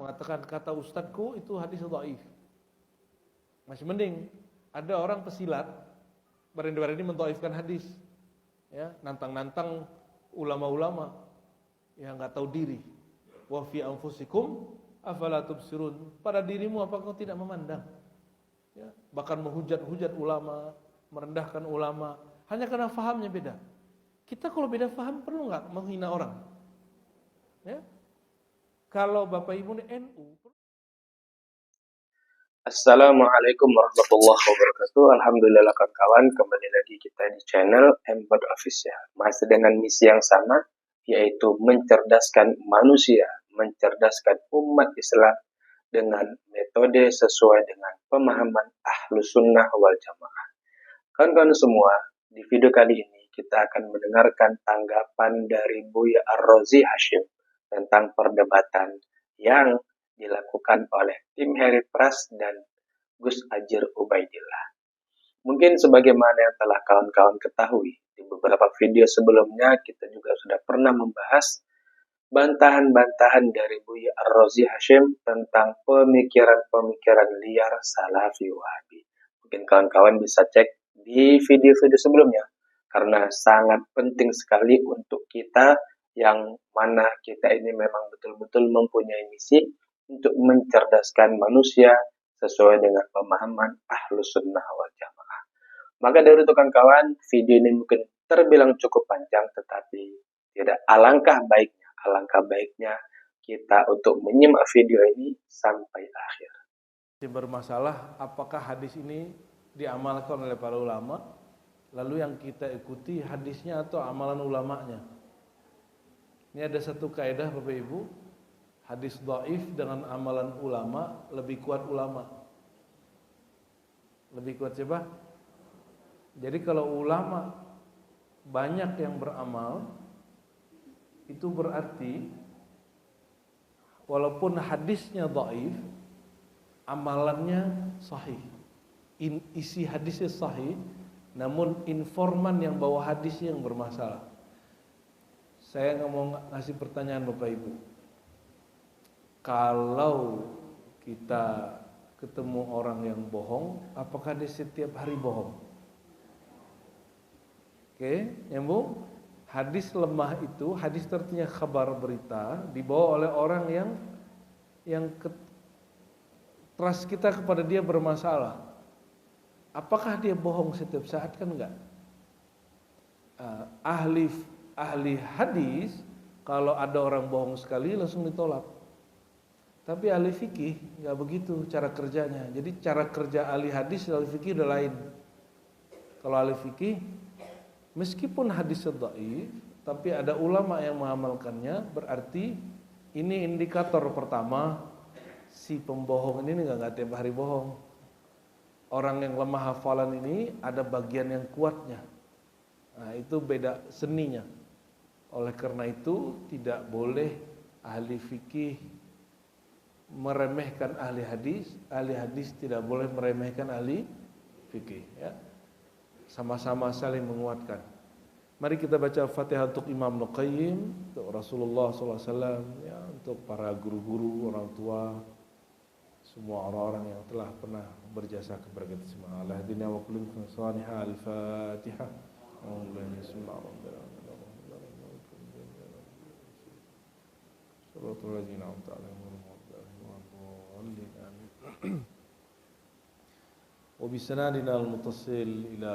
mengatakan kata ustadku itu hadis dhaif. Masih mending. Ada orang pesilat berani-berani mendhaifkan hadis. Ya, nantang-nantang ulama-ulama yang enggak tahu diri. Wa fi anfusikum afala tubsirun. Pada dirimu apa kau tidak memandang? Ya, bahkan menghujat-hujat ulama, merendahkan ulama hanya karena fahamnya beda. Kita kalau beda faham perlu enggak menghina orang? Ya. Kalau Bapak Ibu ini NU. Assalamualaikum warahmatullahi wabarakatuh. Alhamdulillah kawan-kawan, kembali lagi kita di channel M-Pod Official. Masih dengan misi yang sama, yaitu mencerdaskan manusia, mencerdaskan umat Islam dengan metode sesuai dengan pemahaman Ahlus Sunnah wal Jamaah. Kawan-kawan semua, di video kali ini kita akan mendengarkan tanggapan dari Buya Ar-Razi Hashim tentang perdebatan yang dilakukan oleh tim Heri Pras dan Gus Ajir Ubaidillah. Mungkin sebagaimana yang telah kawan-kawan ketahui, di beberapa video sebelumnya kita juga sudah pernah membahas bantahan-bantahan dari Buya Ar-Razi Hashim tentang pemikiran-pemikiran liar Salafi Wahabi. Mungkin kawan-kawan bisa cek di video-video sebelumnya, karena sangat penting sekali untuk kita yang mana kita ini memang betul-betul mempunyai misi untuk mencerdaskan manusia sesuai dengan pemahaman Ahlus Sunnah wal Jamaah. Maka dari itu kawan-kawan, video ini mungkin terbilang cukup panjang, tetapi tidak alangkah baiknya kita untuk menyimak video ini sampai akhir. Bermasalah apakah hadis ini diamalkan oleh para ulama, lalu yang kita ikuti hadisnya atau amalan ulamanya. Ini ada satu kaidah Bapak Ibu, hadis dhaif dengan amalan ulama lebih kuat ulama. Lebih kuat siapa? Jadi kalau ulama banyak yang beramal, itu berarti walaupun hadisnya dhaif, amalannya sahih. Isi hadisnya sahih, namun informan yang bawa hadisnya yang bermasalah. Saya nggak mau ngasih pertanyaan Bapak Ibu. Kalau kita ketemu orang yang bohong, apakah dia setiap hari bohong? Oke, nyambung. Hadis lemah itu, hadis artinya kabar berita, dibawa oleh orang yang trust kita kepada dia bermasalah. Apakah dia bohong setiap saat? Kan enggak. Ahli hadis, kalau ada orang bohong sekali langsung ditolak. Tapi ahli fikih enggak begitu cara kerjanya. Jadi cara kerja ahli hadis dan ahli fikih udah lain. Kalau ahli fikih, meskipun hadis dhaif, tapi ada ulama yang mengamalkannya, berarti ini indikator pertama, si pembohong ini enggak tiap hari bohong. Orang yang lemah hafalan ini ada bagian yang kuatnya. Nah, itu beda seninya. Oleh karena itu tidak boleh ahli fikih meremehkan ahli hadis tidak boleh meremehkan ahli fikih, ya. Sama-sama saling menguatkan. Mari kita baca Fatihah untuk Imam Ibnu Qayyim, untuk Rasulullah SAW, ya, untuk para guru-guru, orang tua, semua orang-orang yang telah pernah berjasa kepada kita semua. Al-Hadina wa kulli salihah. Al-Fatihah. وبسنادنا المتصل إلى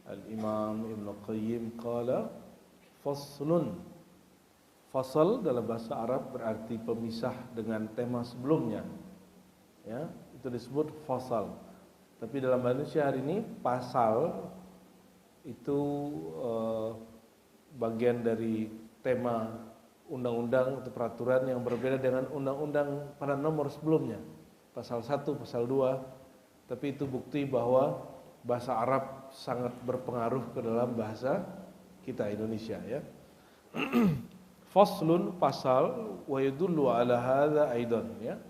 الإمام ابن القيم قال فصل. Fasal dalam bahasa Arab berarti pemisah dengan tema sebelumnya, ya, itu disebut fasal. Tapi dalam bahasa Indonesia hari ini pasal itu bagian dari tema undang-undang atau peraturan yang berbeda dengan undang-undang pada nomor sebelumnya, pasal 1, pasal 2. Tapi itu bukti bahwa bahasa Arab sangat berpengaruh ke dalam bahasa kita Indonesia, ya. Faslun, pasal, wa yadullu ala hadza aidan, ya.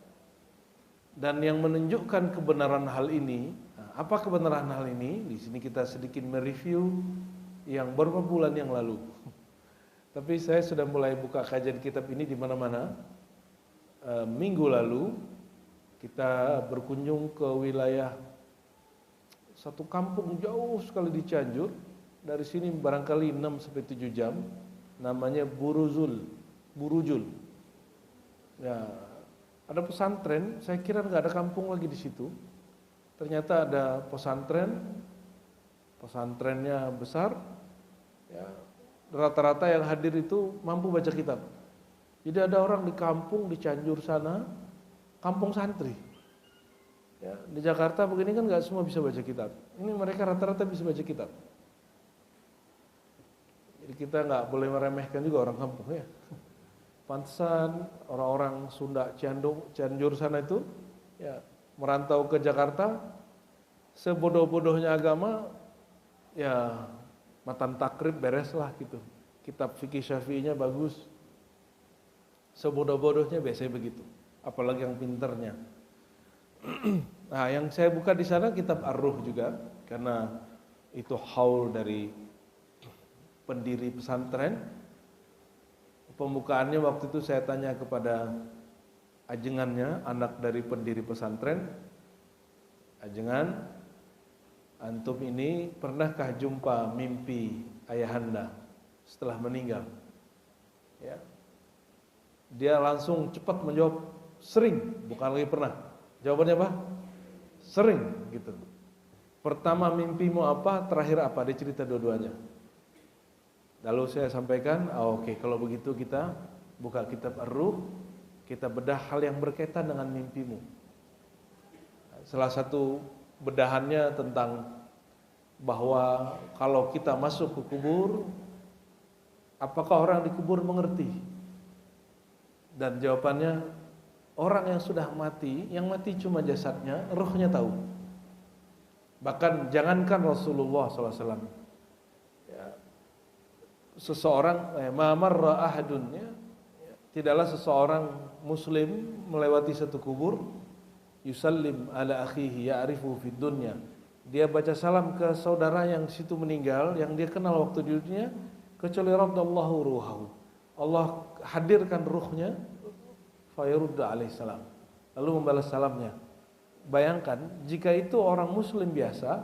Dan yang menunjukkan kebenaran hal ini, apa kebenaran hal ini? Di sini kita sedikit mereview yang beberapa bulan yang lalu. Tapi saya sudah mulai buka kajian kitab ini di mana-mana. minggu lalu kita berkunjung ke wilayah satu kampung jauh sekali di Cianjur. Dari sini barangkali 6 sampai 7 jam. Namanya Burujul. Ya, ada pesantren. Saya kira nggak ada kampung lagi di situ. Ternyata ada pesantren. Pesantrennya besar. Ya, rata-rata yang hadir itu mampu baca kitab. Jadi ada orang di kampung di Cianjur sana, kampung santri. Ya, di Jakarta begini kan nggak semua bisa baca kitab. Ini mereka rata-rata bisa baca kitab. Jadi kita nggak boleh meremehkan juga orang kampung ya. Pantesan orang-orang Sunda Cianjur sana itu ya merantau ke Jakarta, sebodoh-bodohnya agama ya matan takrib beres lah gitu. Kitab fikih Syafi'inya bagus. Sebodoh-bodohnya biasanya begitu. Apalagi yang pinternya. Nah, yang saya buka di sana kitab Ar-Ruh juga, karena itu haul dari pendiri pesantren. Pembukaannya waktu itu saya tanya kepada ajengannya, anak dari pendiri pesantren. Ajengan, antum ini pernahkah jumpa mimpi ayahanda setelah meninggal? Ya. Dia langsung cepat menjawab, sering, bukan lagi pernah. Jawabannya apa? Sering gitu. Pertama mimpimu apa, terakhir apa? Dia cerita dua-duanya. Lalu saya sampaikan, oke, kalau begitu kita buka kitab Ar-Ruh, kita bedah hal yang berkaitan dengan mimpimu. Salah satu bedahannya tentang bahwa kalau kita masuk ke kubur, apakah orang di kubur mengerti? Dan jawabannya, orang yang sudah mati, yang mati cuma jasadnya, ruhnya tahu. Bahkan jangankan Rasulullah SAW, ya, seseorang marra ahadun, ya, tidaklah seseorang muslim melewati satu kubur, yusallim ala akhihi ya'rifu fid dunya, dia baca salam ke saudara yang situ meninggal, yang dia kenal waktu di dunia, kecuali raddallahu ruhahu, Allah hadirkan ruhnya, fayarudda alaihissalam, lalu membalas salamnya. Bayangkan jika itu orang muslim biasa,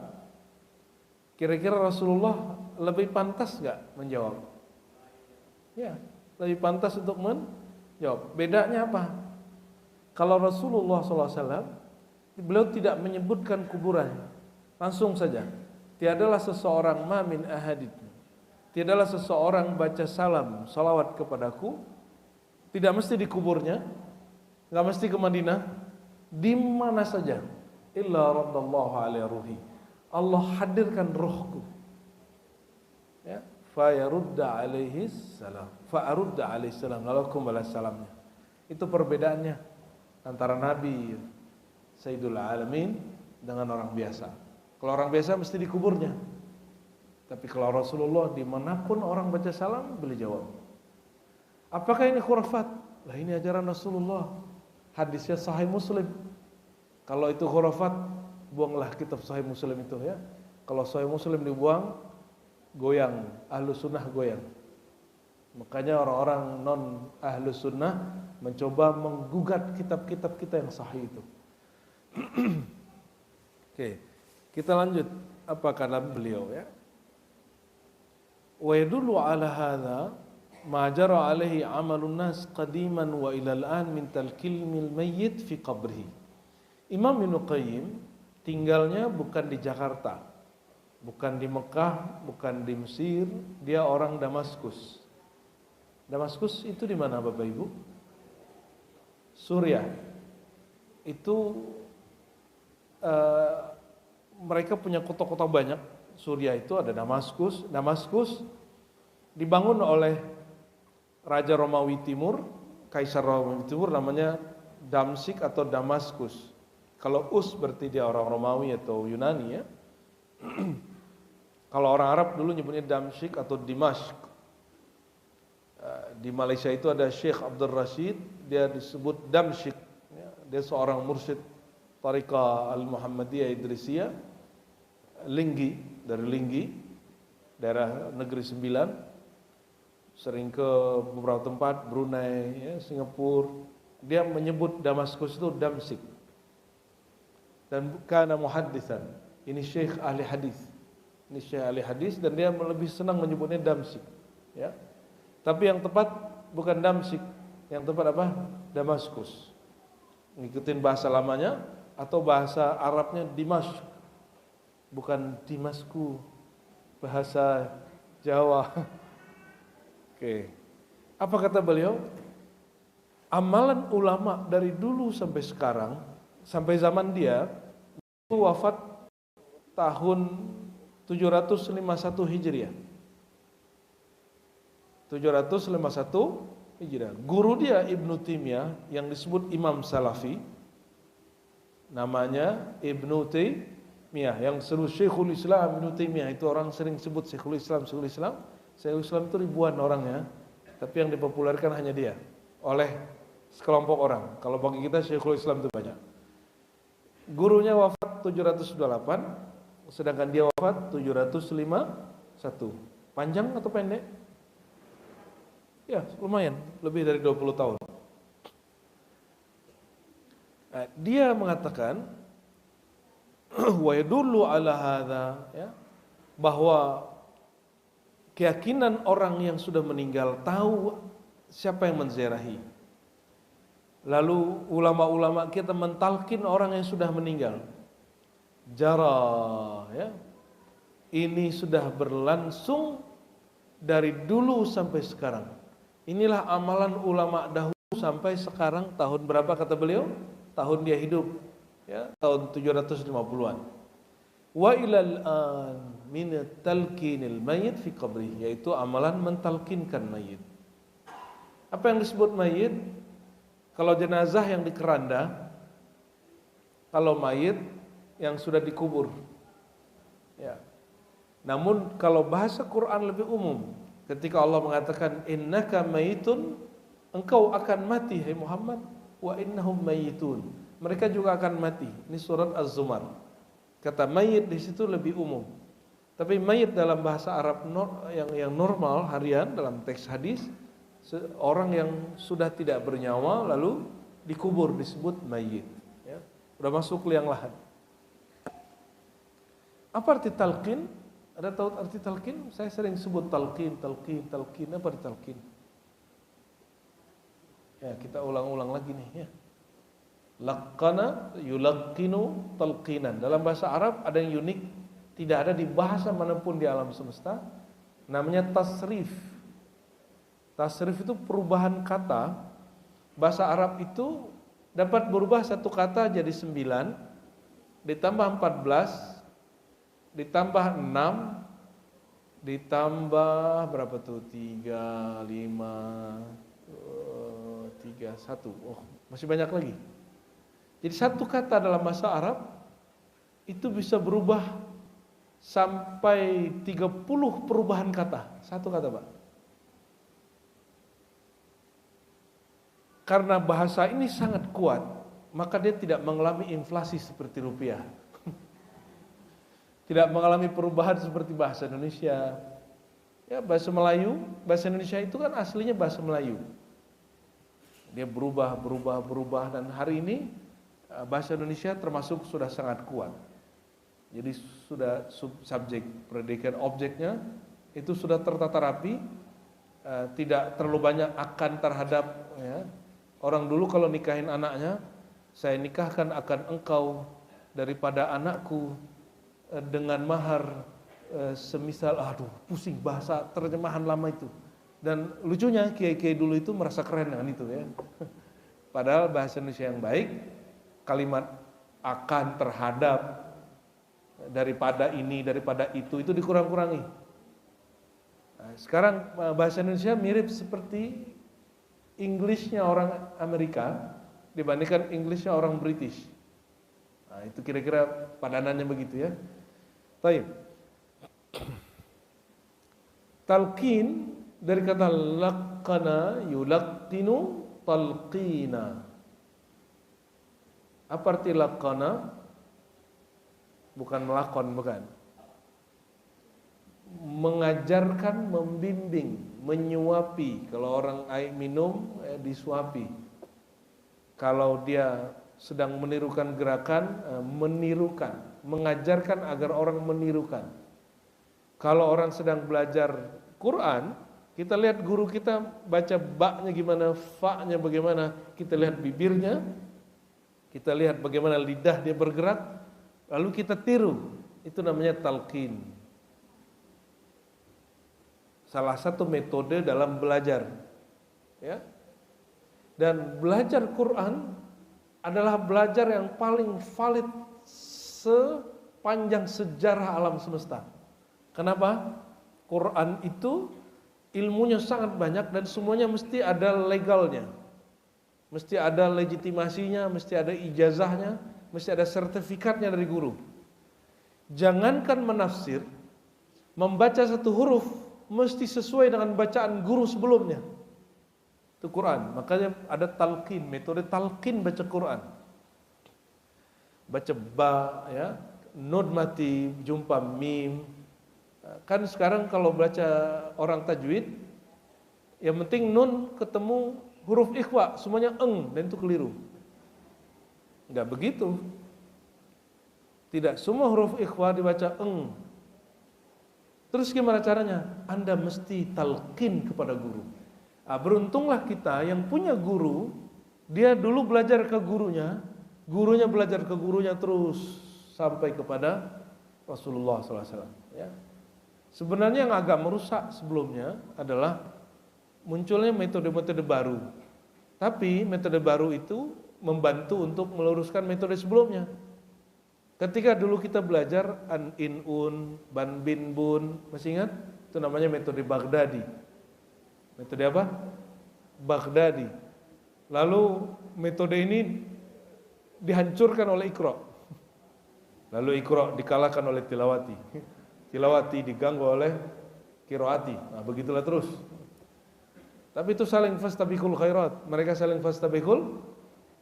kira-kira Rasulullah lebih pantas gak menjawab? Ya, lebih pantas untuk menjawab. Bedanya apa? Kalau Rasulullah SAW, beliau tidak menyebutkan kuburannya, langsung saja, tiadalah seseorang mamin ahadid, tiadalah seseorang baca salam, salawat kepadaku, tidak mesti di kuburnya, nggak mesti ke Madinah, di mana saja, illa raddallahu alaihi ruhi, Allah hadirkan ruhku, ya, fayarudda alaihi salam, fa'arudda alaihi salam, lalu aku balas salamnya. Itu perbedaannya antara Nabi Sayyidul Alamin dengan orang biasa. Kalau orang biasa mesti di kuburnya, tapi kalau Rasulullah dimanapun orang baca salam, beliau jawab. Apakah ini khurafat? Lah ini ajaran Rasulullah. Hadisnya Sahih Muslim. Kalau itu khurafat, buanglah kitab Sahih Muslim itu ya. Kalau Sahih Muslim dibuang, goyang, ahlu sunnah goyang. Makanya orang-orang non ahlu sunnah mencoba menggugat kitab-kitab kita yang sahih itu. Oke, kita lanjut. Apa kata beliau ya? Wa yadullu ala hadha ma jara alaihi amalun nas qadiman wa ilal an min talqilmil mayyit fi qabrihi. Imam Ibnu Qayyim tinggalnya bukan di Jakarta, bukan di Mekah, bukan di Mesir, dia orang Damaskus. Damaskus itu di mana Bapak Ibu? Suriah. Itu mereka punya kota-kota banyak. Suriah itu ada Damaskus. Damaskus dibangun oleh Raja Romawi Timur, Kaisar Romawi Timur, namanya Damsyik atau Damaskus. Kalau Us berarti dia orang Romawi atau Yunani ya. Kalau orang Arab dulu nyebutnya Damsyik atau Dimashq. Di Malaysia itu ada Syekh Abdul Rashid, dia disebut Damsyik. Dia seorang mursyid Tariqah Al-Muhammadiyah Idrisiyah, Linggi, dari Linggi, daerah Negeri Sembilan. Sering ke beberapa tempat, Brunei, ya, Singapura, Dia menyebut Damaskus itu Damsik. Dan kana muhaddisan. Ini syekh ahli hadis. Ini syekh ahli hadis dan dia lebih senang menyebutnya Damsik. Ya. Tapi yang tepat bukan Damsik, yang tepat apa? Damaskus. Ngikutin bahasa lamanya atau bahasa Arabnya Dimashq. Bukan Dimasku, bahasa Jawa. Oke. Apa kata beliau? Amalan ulama dari dulu sampai sekarang, sampai zaman dia, itu wafat tahun 751 Hijriah. 751 Hijriah. Guru dia Ibnu Taimiyah yang disebut Imam Salafi, namanya Ibnu Taimiyah, yang seru Syekhul Islam Ibnu Taimiyah. Itu orang sering sebut Syekhul Islam, Syekhul Islam. Syekhul Islam itu ribuan orangnya, tapi yang dipopulerkan hanya dia oleh sekelompok orang. Kalau bagi kita Syekhul Islam itu banyak. Gurunya wafat 728, sedangkan dia wafat 751. Panjang atau pendek? Ya, lumayan, lebih dari 20 tahun. Nah, dia mengatakan wa yadullu ala hadza, ya, bahwa keyakinan orang yang sudah meninggal tahu siapa yang menziarahi. Lalu ulama-ulama kita mentalkin orang yang sudah meninggal. Jara, ya. Ini sudah berlangsung dari dulu sampai sekarang. Inilah amalan ulama dahulu sampai sekarang. Tahun berapa kata beliau? Tahun dia hidup, ya, tahun 750-an. Wa ilal an min talqinil mayyit fi qabri, yaitu amalan mentalkinkan mayit. Apa yang disebut mayit? Kalau jenazah yang di keranda, kalau mayit yang sudah dikubur. Ya. Namun kalau bahasa Quran lebih umum, ketika Allah mengatakan innaka mayitun, engkau akan mati hai Muhammad, wa innahum mayitun, mereka juga akan mati. Ini surat Az-Zumar. Kata mayit di situ lebih umum. Tapi mayit dalam bahasa Arab yang normal harian dalam teks hadis, orang yang sudah tidak bernyawa lalu dikubur disebut mayit, ya. Udah masuk liang lahat. Apa arti talqin? Ada tahu arti talqin? Saya sering sebut talqin. Apa arti talqin? Ya, kita ulang-ulang lagi nih, ya. Laqana yulaqqinu talqinan. Dalam bahasa Arab ada yang unik, tidak ada di bahasa manapun di alam semesta, namanya tasrif. Tasrif itu perubahan kata. Bahasa Arab itu dapat berubah satu kata jadi 9, ditambah 14, ditambah 6, ditambah berapa tuh? 3, 5, 3, 1. Oh, masih banyak lagi. Jadi satu kata dalam bahasa Arab itu bisa berubah sampai 30 perubahan kata. Satu kata, Pak. Karena bahasa ini sangat kuat, maka dia tidak mengalami inflasi seperti rupiah. Tidak mengalami perubahan seperti bahasa Indonesia. Ya, bahasa Indonesia itu kan aslinya bahasa Melayu. Dia berubah dan hari ini bahasa Indonesia termasuk sudah sangat kuat. Jadi sudah subjek, predikat, objeknya itu sudah tertata rapi, tidak terlalu banyak akan terhadap, ya. Orang dulu kalau nikahin anaknya, saya nikahkan akan engkau daripada anakku dengan mahar semisal, aduh pusing bahasa terjemahan lama itu. Dan lucunya kiai-kiai dulu itu merasa keren dengan itu, ya. Padahal bahasa Indonesia yang baik, kalimat akan, terhadap, daripada ini, daripada itu dikurang-kurangi. Nah, sekarang bahasa Indonesia mirip seperti Englishnya orang Amerika dibandingkan Englishnya orang British. Nah, itu kira-kira padanannya begitu, ya. Baik. Talqin dari kata laqana yulaqqinu talqina. Apa arti laqana? Bukan melakon, bukan. Mengajarkan, membimbing, menyuapi. Kalau orang air minum disuapi. Kalau dia sedang menirukan gerakan, mengajarkan agar orang menirukan. Kalau orang sedang belajar Quran, kita lihat guru kita baca ba-nya gimana, fa-nya bagaimana, kita lihat bibirnya, kita lihat bagaimana lidah dia bergerak, lalu kita tiru. Itu namanya talqin. Salah satu metode dalam belajar. Ya. Dan belajar Quran adalah belajar yang paling valid sepanjang sejarah alam semesta. Kenapa? Quran itu ilmunya sangat banyak dan semuanya mesti ada legalnya. Mesti ada legitimasinya, mesti ada ijazahnya, mesti ada sertifikatnya dari guru. Jangankan menafsir, membaca satu huruf mesti sesuai dengan bacaan guru sebelumnya. Itu Quran. Makanya ada talqin, metode talqin baca Quran. Baca ba, ya, nun mati, jumpa mim. Kan sekarang kalau baca orang tajwid, yang penting nun ketemu huruf ikhfa, semuanya eng, dan itu keliru. Enggak begitu. Tidak semua huruf ikhfa dibaca eng. Terus gimana caranya? Anda mesti talqin kepada guru. Beruntunglah kita yang punya guru, dia dulu belajar ke gurunya, gurunya belajar ke gurunya terus sampai kepada Rasulullah SAW. Ya. Sebenarnya yang agak merusak sebelumnya adalah munculnya metode-metode baru. Tapi metode baru itu membantu untuk meluruskan metode sebelumnya. Ketika dulu kita belajar an in un, ban bin bun, masih ingat? Itu namanya metode Baghdadi. Metode apa? Baghdadi. Lalu metode ini dihancurkan oleh Iqra. Lalu Iqra dikalahkan oleh Tilawati. Tilawati diganggu oleh Qiraati. Nah, begitulah terus. Tapi itu saling fastabiqul khairat. Mereka saling fastabiqul.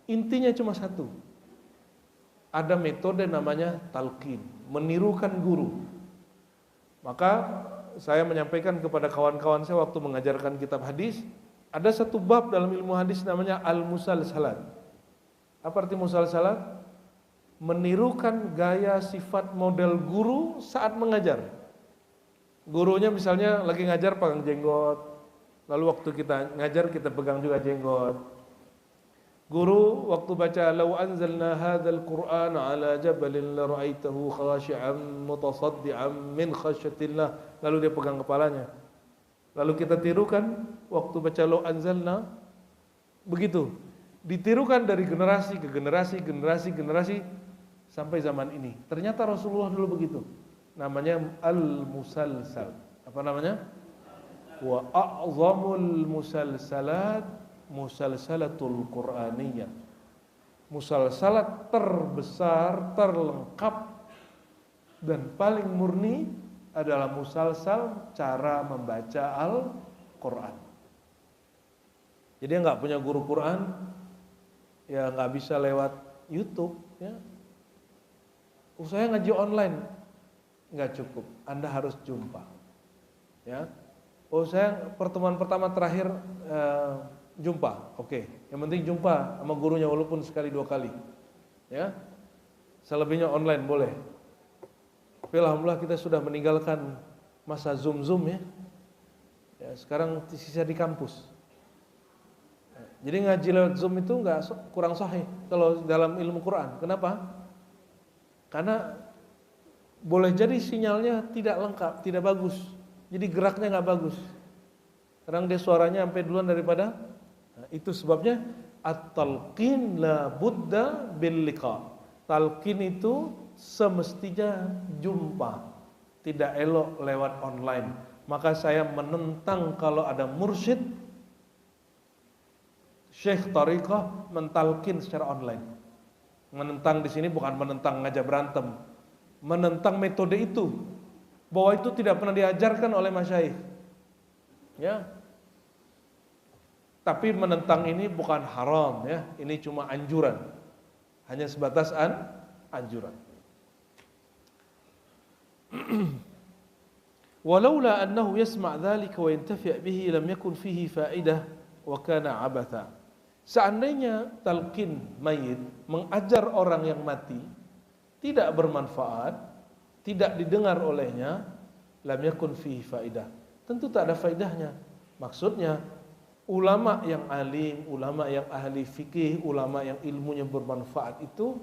Intinya cuma satu. Ada metode namanya talqin, menirukan guru. Maka saya menyampaikan kepada kawan-kawan saya waktu mengajarkan kitab hadis, ada satu bab dalam ilmu hadis namanya al-musalsalat. Apa arti musalsalat? Menirukan gaya sifat model guru saat mengajar. Gurunya misalnya lagi ngajar pegang jenggot, lalu waktu kita ngajar kita pegang juga jenggot. Guru waktu baca law anzalna hadzal qur'ana ala jabalin la ra'aitahu khashi'an mutasaddian min khasyatillah, lalu dia pegang kepalanya. Lalu kita tirukan waktu baca law anzalna, begitu. Ditirukan dari generasi ke generasi sampai zaman ini. Ternyata Rasulullah dulu begitu. Namanya al-musalsal. Apa namanya? Wa a'zamul musalsalat musalsalatul Qur'aniyah. Musalsalat terbesar, terlengkap dan paling murni adalah musalsal cara membaca Al-Quran. Jadi yang nggak punya guru Quran, ya nggak bisa lewat YouTube. Ya. Saya ngaji online, nggak cukup. Anda harus jumpa. Ya. Saya pertemuan pertama terakhir jumpa, oke. Yang penting jumpa sama gurunya walaupun sekali dua kali, ya. Selebihnya online boleh. Tapi alhamdulillah kita sudah meninggalkan masa zoom ya. Ya sekarang sisa di kampus. Jadi ngaji lewat zoom itu kurang sahih kalau dalam ilmu Quran. Kenapa? Karena boleh jadi sinyalnya tidak lengkap, tidak bagus. Jadi geraknya nggak bagus. Kadang dia suaranya sampai duluan daripada. Nah, itu sebabnya at-talqin la budda bil liqa. Talqin itu semestinya jumpa, tidak elok lewat online. Maka saya menentang kalau ada mursyid syekh tariqah mentalqin secara online. Menentang di sini bukan menentang ngajak berantem, menentang metode itu, bahwa itu tidak pernah diajarkan oleh masyayikh. Ya. Tapi menentang ini bukan haram ya, ini cuma anjuran. Hanya sebatas anjuran. Walaula annahu yasma' dzalika wa yantafi' bihi lam yakun fihi fa'idah wa kana 'abatha. Seandainya talqin mayit, mengajar orang yang mati, tidak bermanfaat, tidak didengar olehnya, lam yakun fihi faidah. Tentu tak ada faidahnya. Maksudnya, ulama yang alim, ulama yang ahli fikih, ulama yang ilmunya bermanfaat itu,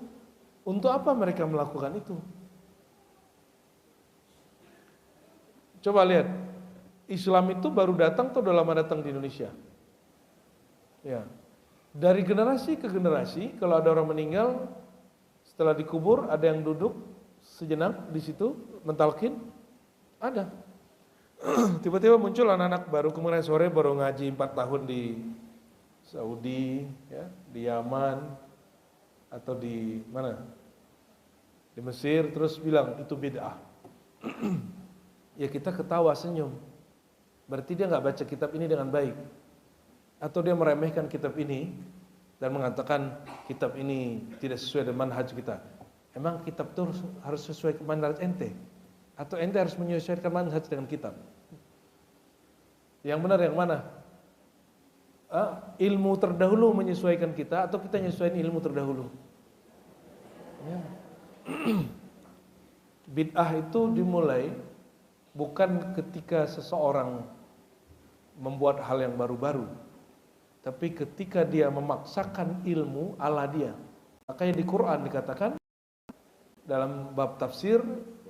untuk apa mereka melakukan itu? Coba lihat, Islam itu baru datang atau udah lama datang di Indonesia? Ya. Dari generasi ke generasi, kalau ada orang meninggal, setelah dikubur, ada yang duduk sejenak di situ, mentalkin, ada. Tiba-tiba muncul anak-anak baru, kemarin sore baru ngaji 4 tahun di Saudi, ya, di Yaman, atau di mana? Di Mesir, terus bilang, itu bid'ah. Ya kita ketawa, senyum. Berarti dia nggak baca kitab ini dengan baik. Atau dia meremehkan kitab ini dan mengatakan kitab ini tidak sesuai dengan manhaj kita. Emang kitab itu harus sesuai dengan manhaj ente? Atau ente harus menyesuaikan manhaj dengan kitab? Yang benar yang mana? Ilmu terdahulu menyesuaikan kita atau kita menyesuaikan ilmu terdahulu? Ya. Bid'ah itu dimulai bukan ketika seseorang membuat hal yang baru-baru, tapi ketika dia memaksakan ilmu ala dia. Makanya di Quran dikatakan dalam bab tafsir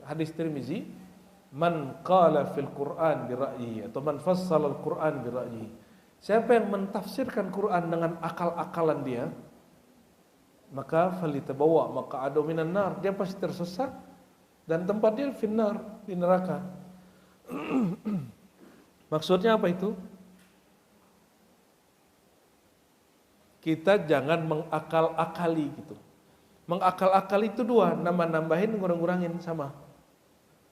hadis Tirmizi, man qala fil Quran bi ra'yihi, atau man fassala al-Quran bi ra'yihi. Siapa yang mentafsirkan Quran dengan akal-akalan dia, maka falitabawa maq'adahu minan nar, dia pasti tersesat dan tempat dia finnar, di neraka. Maksudnya apa itu? Kita jangan mengakal-akali gitu. Mengakal-akali itu dua, nambah-nambahin, ngurang-ngurangin, sama.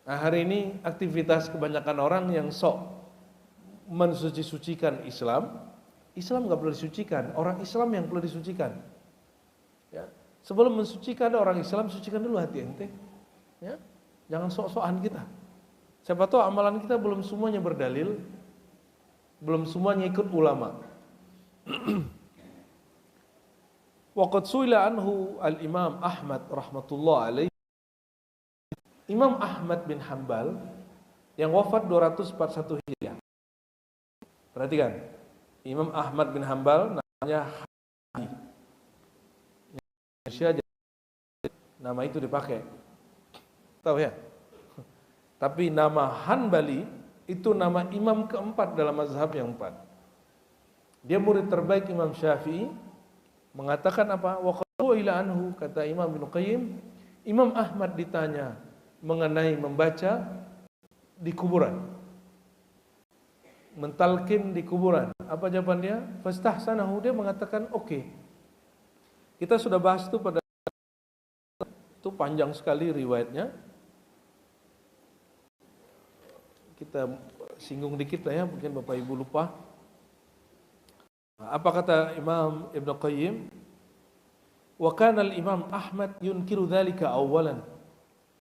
Nah, hari ini aktivitas kebanyakan orang yang sok mensuci-sucikan Islam. Islam nggak perlu disucikan, orang Islam yang perlu disucikan. Ya. Sebelum mensucikan orang Islam, sucikan dulu hati ente. Ya. Jangan sok-sokan kita. Siapa tahu amalan kita belum semuanya berdalil, belum semuanya ikut ulama. Waqad suila anhu al-Imam Ahmad rahmatullah alaihi. Imam Ahmad bin Hanbal yang wafat 241 Hijriah. Perhatikan, Imam Ahmad bin Hanbal namanya Hanafi. Indonesia nama itu dipakai. Tahu ya? Tapi nama Hanbali itu nama imam keempat dalam mazhab yang empat. Dia murid terbaik Imam Syafi'i. Mengatakan apa? Wa qala ila anhu, kata Imam Ibnu Qayyim, Imam Ahmad ditanya mengenai membaca di kuburan, mentalkin di kuburan. Apa jawaban dia? Fastahsanahu, dia mengatakan oke. Kita sudah bahas itu pada itu panjang sekali riwayatnya. Kita singgung dikit lah ya, mungkin Bapak Ibu lupa. Apa kata Imam Ibnu Qayyim? Wa kana al-Imam Ahmad yunkiru dzalika awalan.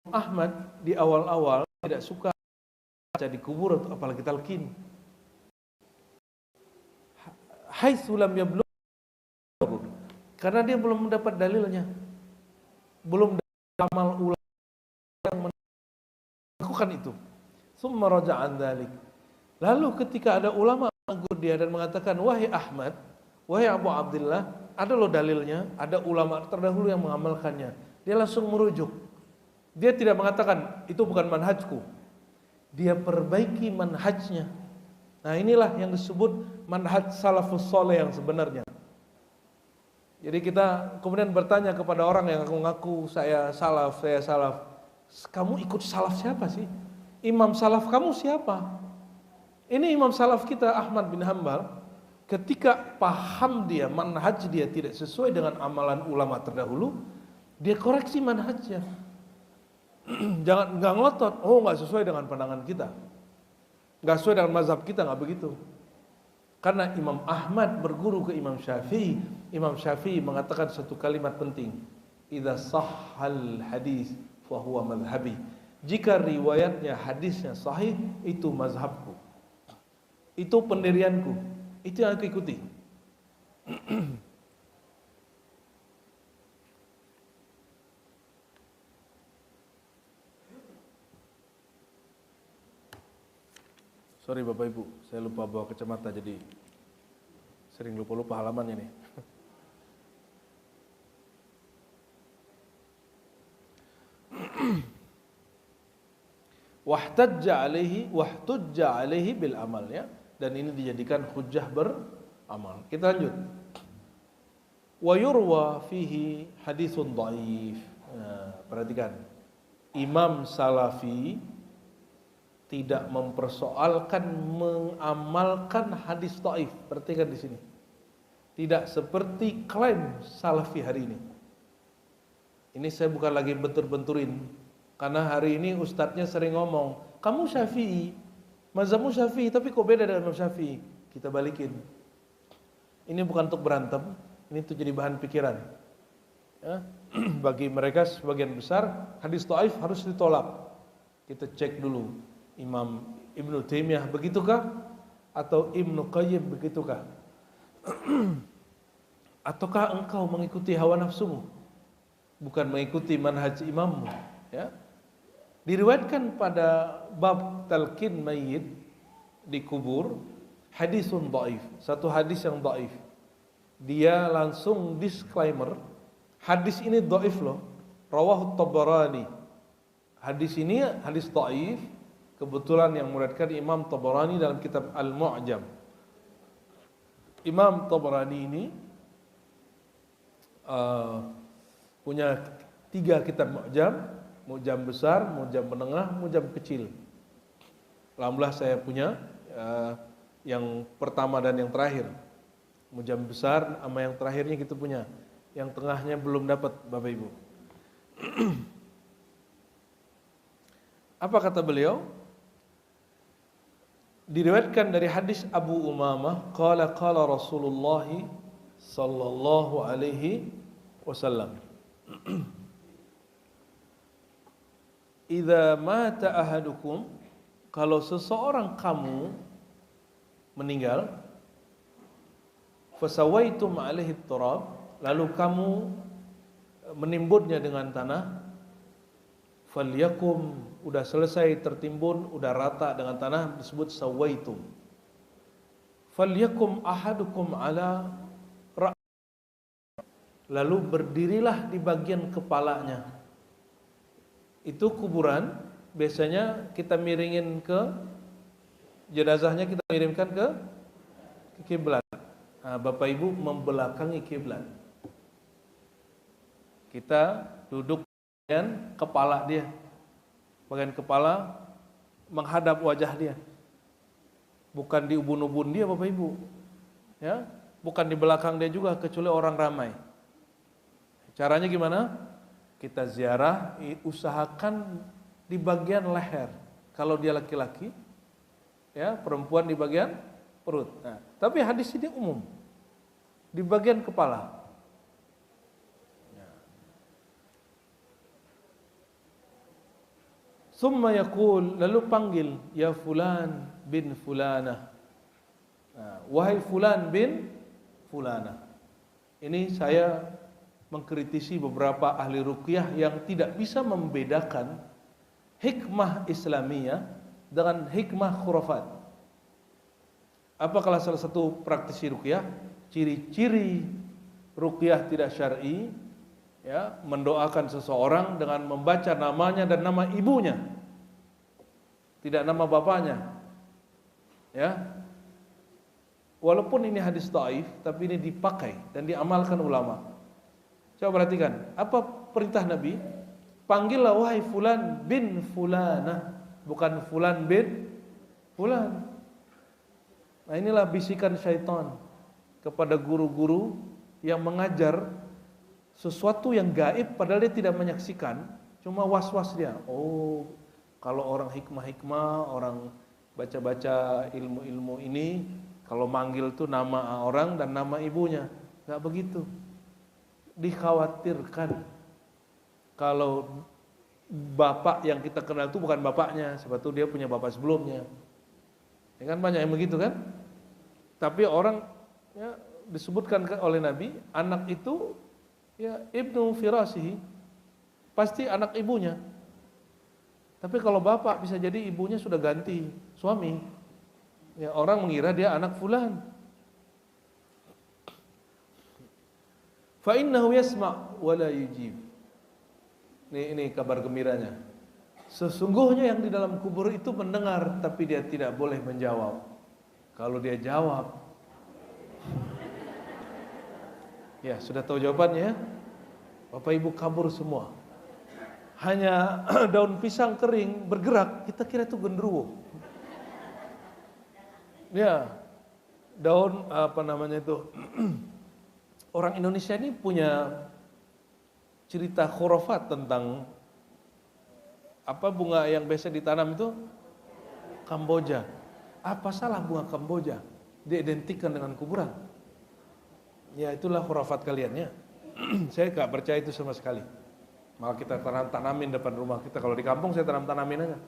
Ahmad di awal-awal tidak suka baca di kubur atau apalagi talqin. Haitsu lam yablugh, karena dia belum mendapat dalilnya. Belum ada amal ulama yang melakukan itu. Summa raja'an dzalik. Lalu ketika ada ulama menegur dia dan mengatakan, wahai Ahmad, wahai Abu Abdullah, ada loh dalilnya, ada ulama terdahulu yang mengamalkannya. Dia langsung merujuk. Dia tidak mengatakan, itu bukan manhajku. Dia perbaiki manhajnya. Nah inilah yang disebut manhaj salafus soleh yang sebenarnya. Jadi kita kemudian bertanya kepada orang yang ngaku saya salaf. Kamu ikut salaf siapa sih? Imam salaf kamu siapa? Ini imam salaf kita Ahmad bin Hanbal. Ketika paham dia, manhaj dia tidak sesuai dengan amalan ulama terdahulu, dia koreksi manhajnya. Jangan nggak ngotot, oh nggak sesuai dengan pandangan kita, nggak sesuai dengan mazhab kita, nggak begitu. Karena Imam Ahmad berguru ke Imam Syafi'i. Imam Syafi'i mengatakan satu kalimat penting, idza sahhal hadis fa huwa madhhabi. Jika riwayatnya, hadisnya sahih, itu mazhabku, itu pendirianku, itu yang aku ikuti. Sorry Bapak Ibu, saya lupa bawa kacamata jadi sering lupa-lupa halaman ini. Wahtujja alaihi bil amal, ya, dan ini dijadikan hujjah beramal. Kita lanjut. Wa yurwa fihi haditsun dhaif. Nah, perhatikan. Imam Salafi tidak mempersoalkan mengamalkan hadis dhaif. Perhatikan di sini. Tidak seperti klaim Salafi hari ini. Ini saya bukan lagi bentur-benturin, karena hari ini ustadznya sering ngomong, kamu Syafi'i, mazhabmu Syafi'i, tapi kok beda dengan Imam Syafi'i? Kita balikin. Ini bukan untuk berantem, ini untuk jadi bahan pikiran. Ya. Bagi mereka sebagian besar hadis dhaif harus ditolak. Kita cek dulu, Imam Ibnu Taimiyah begitukah? Atau Ibnu Qayyim begitukah? Ataukah engkau mengikuti hawa nafsumu, bukan mengikuti manhaj imammu? Ya. Diriwayatkan pada bab talqin mayit di kubur hadisun dhaif, satu hadis yang dhaif. Dia langsung disclaimer, hadis ini dhaif loh, rawahu Tabarani. Hadis ini hadis dhaif, kebetulan yang meriwayatkan Imam Tabarani dalam kitab Al-Mu'jam. Imam Tabarani ini punya 3 kitab Mu'jam, Mu'jam besar, Mu'jam menengah, Mu'jam kecil. Alhamdulillah saya punya yang pertama dan yang terakhir. Mu'jam besar sama yang terakhirnya kita punya. Yang tengahnya belum dapat Bapak Ibu. Apa kata beliau? Diriwayatkan dari hadis Abu Umamah, qala Rasulullah sallallahu alaihi wasallam, idza mata ahadukum, kalau seseorang kamu meninggal, fasawaitum alaihi turab, lalu kamu menimbunnya dengan tanah, falyakum, udah selesai tertimbun, udah rata dengan tanah, disebut sawaitum. Falyakum ahadukum ala ra', lalu berdirilah di bagian kepalanya. Itu kuburan, biasanya kita miringin ke jenazahnya, kita mirimkan ke kiblat. Nah, Bapak Ibu membelakangi kiblat. Kita duduk bagian kepala dia, bagian kepala menghadap wajah dia, bukan di ubun-ubun dia Bapak Ibu, ya, bukan di belakang dia juga, kecuali orang ramai. Caranya gimana? Kita ziarah, usahakan di bagian leher. Kalau dia laki-laki, ya, perempuan di bagian perut. Nah, tapi hadis ini umum, di bagian kepala. Summa yaqul, lalu panggil, ya fulan bin fulanah. Nah, wahai fulan bin fulanah. Ini saya mengkritisi beberapa ahli ruqyah yang tidak bisa membedakan hikmah Islamiyah dengan hikmah khurafat. Apakah salah satu praktisi ruqyah, ciri-ciri ruqyah tidak syar'i, ya, mendoakan seseorang dengan membaca namanya dan nama ibunya, tidak nama bapaknya, ya. Walaupun ini hadis dhaif, tapi ini dipakai dan diamalkan ulama. Coba perhatikan, apa perintah Nabi? Panggillah wahai fulan bin fulanah, bukan fulan bin fulan. Nah, inilah bisikan syaitan kepada guru-guru yang mengajar sesuatu yang gaib padahal dia tidak menyaksikan, cuma was-was dia. Oh, kalau orang hikmah-hikmah, orang baca-baca ilmu-ilmu ini, kalau manggil tuh nama orang dan nama ibunya. Enggak begitu. Dikhawatirkan kalau bapak yang kita kenal itu bukan bapaknya, sebab itu dia punya bapak sebelumnya. Ya kan, banyak yang begitu kan? Tapi orang, ya, disebutkan oleh Nabi, anak itu ya ibnu firasihi, pasti anak ibunya. Tapi kalau bapak bisa jadi ibunya sudah ganti suami. Ya, orang mengira dia anak fulan. Fa innahu yasma' wa la yujib. Ini kabar gembiranya. Sesungguhnya yang di dalam kubur itu mendengar, tapi dia tidak boleh menjawab. Kalau dia jawab, ya sudah tahu jawabannya ya. Bapak Ibu kabur semua. Hanya daun pisang kering bergerak, kita kira itu genderuwo. Ya, daun apa namanya itu? Orang Indonesia ini punya cerita khurafat tentang apa bunga yang biasa ditanam itu? Kamboja. Apa salah bunga Kamboja diidentikan dengan kuburan? Ya itulah khurafat kalian ya. Saya gak percaya itu sama sekali. Malah kita tanamin depan rumah kita. Kalau di kampung saya tanamin aja.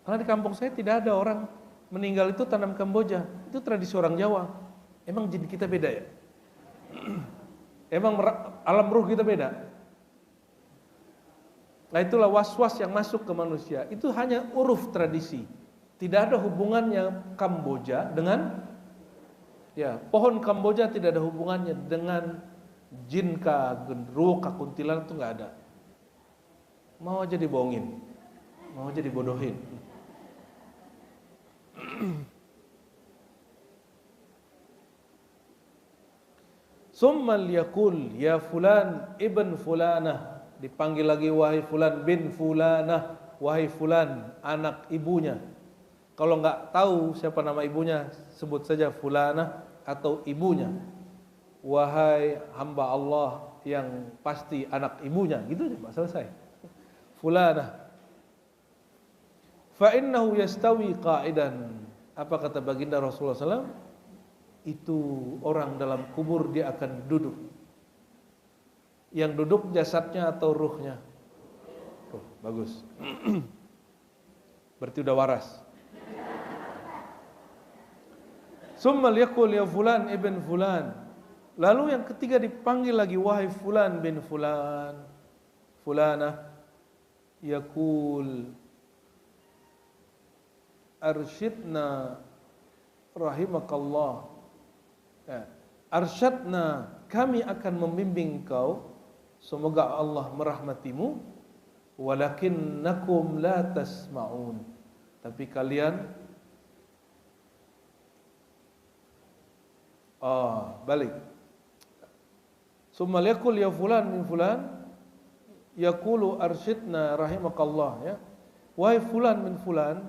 Karena di kampung saya tidak ada orang meninggal itu tanam Kamboja. Itu tradisi orang Jawa. Emang jin kita beda ya? Emang alam ruh kita beda? Nah itulah was-was yang masuk ke manusia. Itu hanya uruf tradisi. Tidak ada hubungannya Kamboja dengan pohon Kamboja, tidak ada hubungannya dengan jin kah, genderuwo kah, kuntilanak, itu nggak ada. Mau aja dibohongin, mau aja dibodohin. Summal yakul ya fulan ibn fulanah, dipanggil lagi wahai fulan bin fulanah, wahai fulan anak ibunya. Kalau nggak tahu siapa nama ibunya, sebut saja fulanah atau ibunya. Wahai hamba Allah yang pasti anak ibunya, gitu aja Pak, selesai. Fulanah. Fa innahu yastawi qa'idan. Apa kata baginda Rasulullah SAW? Itu orang dalam kubur dia akan duduk. Yang duduk jasadnya atau ruhnya? Ruh, bagus. Berarti udah waras. Summal yakul ya fulan ibn fulan. Lalu yang ketiga dipanggil lagi wahai fulan bin fulan. Fulanah. Yakul arsyidna rahimakallah. Arsyadna, kami akan membimbing kau, semoga Allah merahmatimu. Walakinnakum la tasma'un, tapi kalian balik. Summa yaqul ya fulan min fulan, yaqulu arsyidna rahimakallah, ya. Wahai fulan min fulan.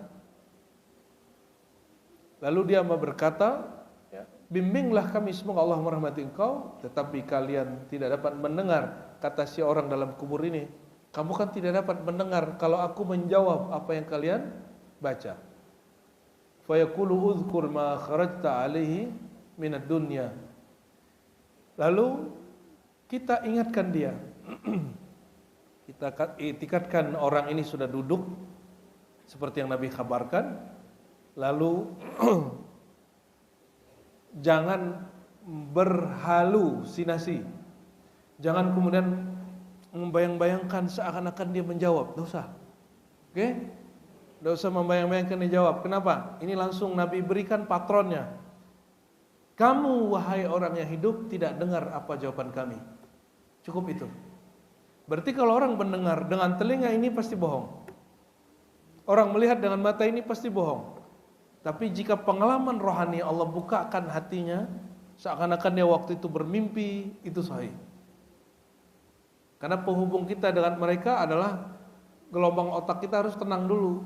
Lalu dia berkata, ya, bimbinglah kami semoga Allah merahmati engkau. Tetapi kalian tidak dapat mendengar, kata si orang dalam kubur ini. Kamu kan tidak dapat mendengar kalau aku menjawab apa yang kalian baca. Fa yaqulu udhkur ma kharajta alaihi minad dunya. Lalu kita ingatkan dia. Kita itikadkan orang ini sudah duduk seperti yang Nabi kabarkan. Lalu jangan berhalusinasi. Jangan kemudian membayang-bayangkan seakan-akan dia menjawab. Tidak usah. Oke? Tidak usah membayang-bayangkan dia jawab. Kenapa? Ini langsung Nabi berikan patronnya. Kamu wahai orang yang hidup tidak dengar apa jawaban kami. Cukup itu. Berarti kalau orang mendengar dengan telinga ini pasti bohong. Orang melihat dengan mata ini pasti bohong. Tapi jika pengalaman rohani Allah bukakan hatinya, seakan-akan dia waktu itu bermimpi, itu sahih. Karena penghubung kita dengan mereka adalah gelombang otak kita harus tenang dulu.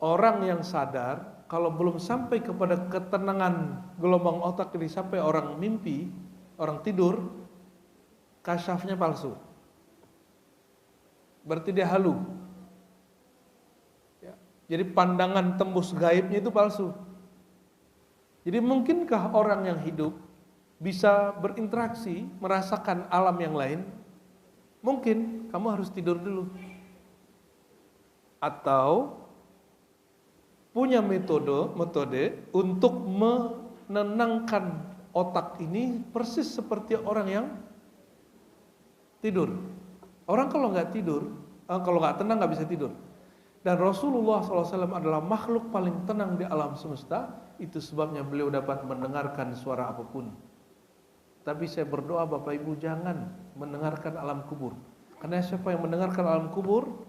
Orang yang sadar, kalau belum sampai kepada ketenangan gelombang otak ini sampai orang mimpi, orang tidur, kasyafnya palsu. Berarti dia halu. Ya. Jadi pandangan tembus gaibnya itu palsu. Jadi mungkinkah orang yang hidup bisa berinteraksi, merasakan alam yang lain? Mungkin, kamu harus tidur dulu. Atau punya metode untuk menenangkan otak ini persis seperti orang yang tidur. Orang kalau nggak tidur, kalau nggak tenang nggak bisa tidur. Dan Rasulullah SAW adalah makhluk paling tenang di alam semesta. Itu sebabnya beliau dapat mendengarkan suara apapun. Tapi saya berdoa Bapak Ibu jangan mendengarkan alam kubur. Karena siapa yang mendengarkan alam kubur,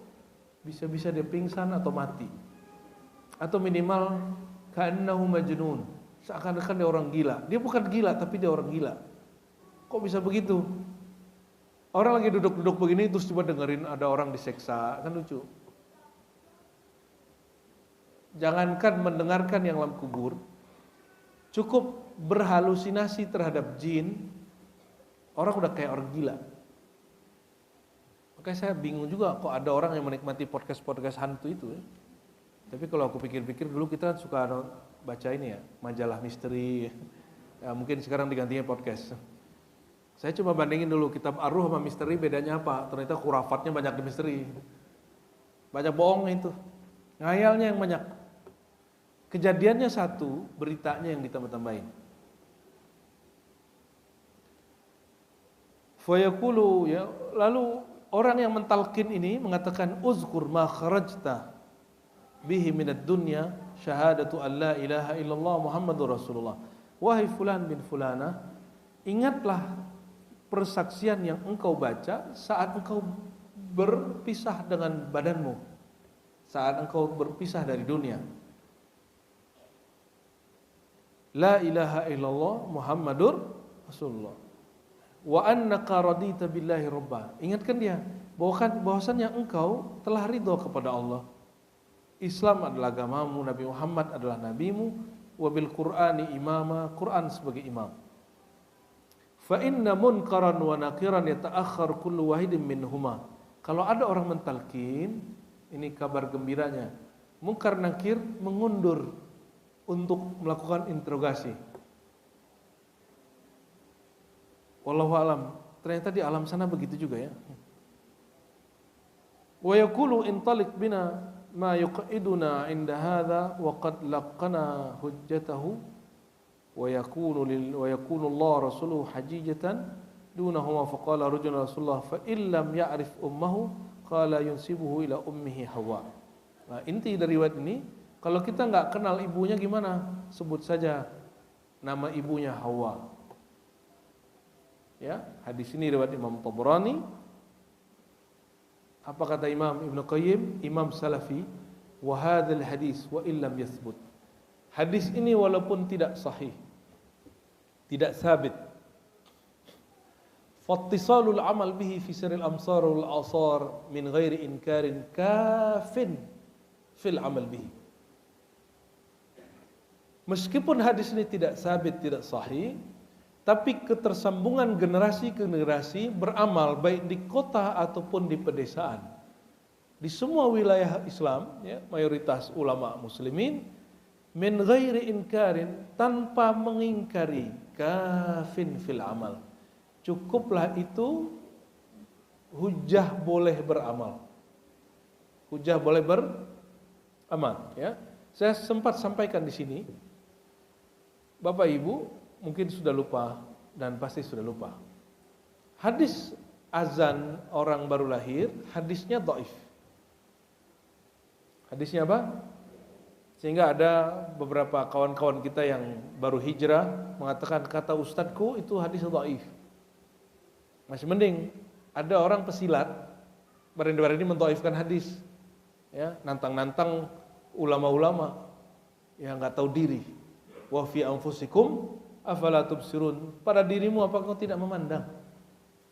bisa-bisa dia pingsan atau mati. Atau minimal ka'annahu majnun, seakan-akan dia orang gila. Dia bukan gila tapi dia orang gila. Kok bisa begitu? Orang lagi duduk-duduk begini terus coba dengerin ada orang diseksa, kan lucu. Jangankan mendengarkan yang alam kubur, cukup berhalusinasi terhadap jin, orang udah kayak orang gila. Makanya saya bingung juga kok ada orang yang menikmati podcast-podcast hantu itu ya. Tapi kalau aku pikir-pikir dulu kita suka baca ini ya, majalah misteri. Ya, mungkin sekarang digantinya podcast. Saya coba bandingin dulu kitab Ar-Ruh sama misteri bedanya apa. Ternyata khurafatnya banyak di misteri. Banyak bohong itu. Ngayalnya yang banyak. Kejadiannya satu, beritanya yang ditambah-tambahin. Fayaqulu ya, lalu orang yang mentalkin ini mengatakan uzkur ma kharajta bihi minad dunya syahadatu an la ilaha illallah Muhammadur Rasulullah. Wahai fulan bin fulana, ingatlah persaksian yang engkau baca saat engkau berpisah dengan badanmu, saat engkau berpisah dari dunia. La ilaha illallah Muhammadur Rasulullah. Wa annaka radita billahi rabba. Ingatkan dia bahwasannya engkau telah ridho kepada Allah. Islam adalah agamamu, Nabi Muhammad adalah nabimu, wa bil Qur'ani imama, Quran sebagai imam. Fa inna munkaran wa nakiran yata'akhkhar kullu wahidin minhuma. Kalau ada orang mentalkin, ini kabar gembiranya. Munkar nakir mengundur untuk melakukan interogasi. Wallahu alam. Ternyata di alam sana begitu juga ya. Wa yaqulu intaliq bina ma yuqiduna inda hadha wa qad laqana hujjatahu wa yakunu Allah rasuluhu hajijatan dunahuma faqala rajulun Rasulullah fa illam ya'rif ummuhu qala yunsibuhu ila ummihi Hawa. Nah, inti dari riwayat ini, kalau kita enggak kenal ibunya gimana? Sebut saja nama ibunya Hawa. Ya, hadis ini riwayat Imam Tabrani. Apa kata Imam Ibn Qayyim, Imam Salafi, wa hadzal hadis wa illam yathbut. Hadis ini walaupun tidak sahih, tidak sabit, fattisalul amal bihi fi sirril amsar wal asar min ghairi inkarin kafin fil amal bihi. Meskipun hadis ini tidak sabit, tidak sahih, tapi ketersambungan generasi ke generasi beramal baik di kota ataupun di pedesaan, di semua wilayah Islam, ya, mayoritas ulama muslimin, min ghairi inkarin, tanpa mengingkari, kafin fil amal, cukuplah itu hujah boleh beramal, hujah boleh beramal. Ya, saya sempat sampaikan di sini, Bapak Ibu mungkin sudah lupa dan pasti sudah lupa. Hadis azan orang baru lahir, hadisnya dhaif. Hadisnya apa? Sehingga ada beberapa kawan-kawan kita yang baru hijrah mengatakan kata ustadku itu hadis dhaif. Masih mending ada orang pesilat bareng-bareng ini mendhaifkan hadis. Ya, nantang-nantang ulama-ulama yang enggak tahu diri. Wa fi anfusikum afala tubsirun, pada dirimu apakah kau tidak memandang?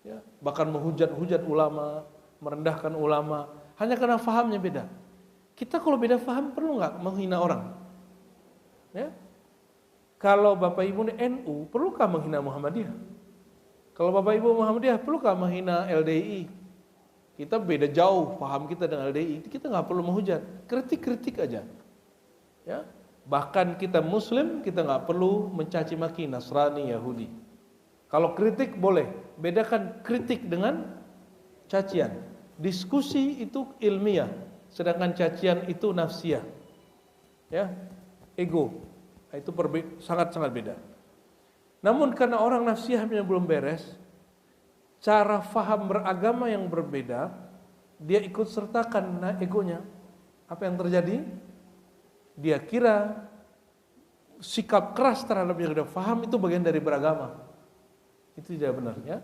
Ya, bahkan menghujat-hujat ulama, merendahkan ulama hanya karena fahamnya beda. Kita kalau beda faham perlu nggak menghina orang? Ya, kalau Bapak Ibu NU perlukah menghina Muhammadiyah? Kalau Bapak Ibu Muhammadiyah perlukah menghina LDI? Kita beda jauh paham kita dengan LDI, kita nggak perlu menghujat, kritik-kritik aja. Ya. Bahkan kita Muslim, kita nggak perlu mencaci maki Nasrani, Yahudi. Kalau kritik boleh, bedakan kritik dengan cacian. Diskusi itu ilmiah, sedangkan cacian itu nafsiyah. Ya, ego. Itu sangat-sangat beda. Namun karena orang nasihatnya belum beres, cara faham beragama yang berbeda, dia ikut sertakan egonya. Apa yang terjadi? Dia kira sikap keras terhadap yang dia faham itu bagian dari beragama. Itu tidak benar, ya.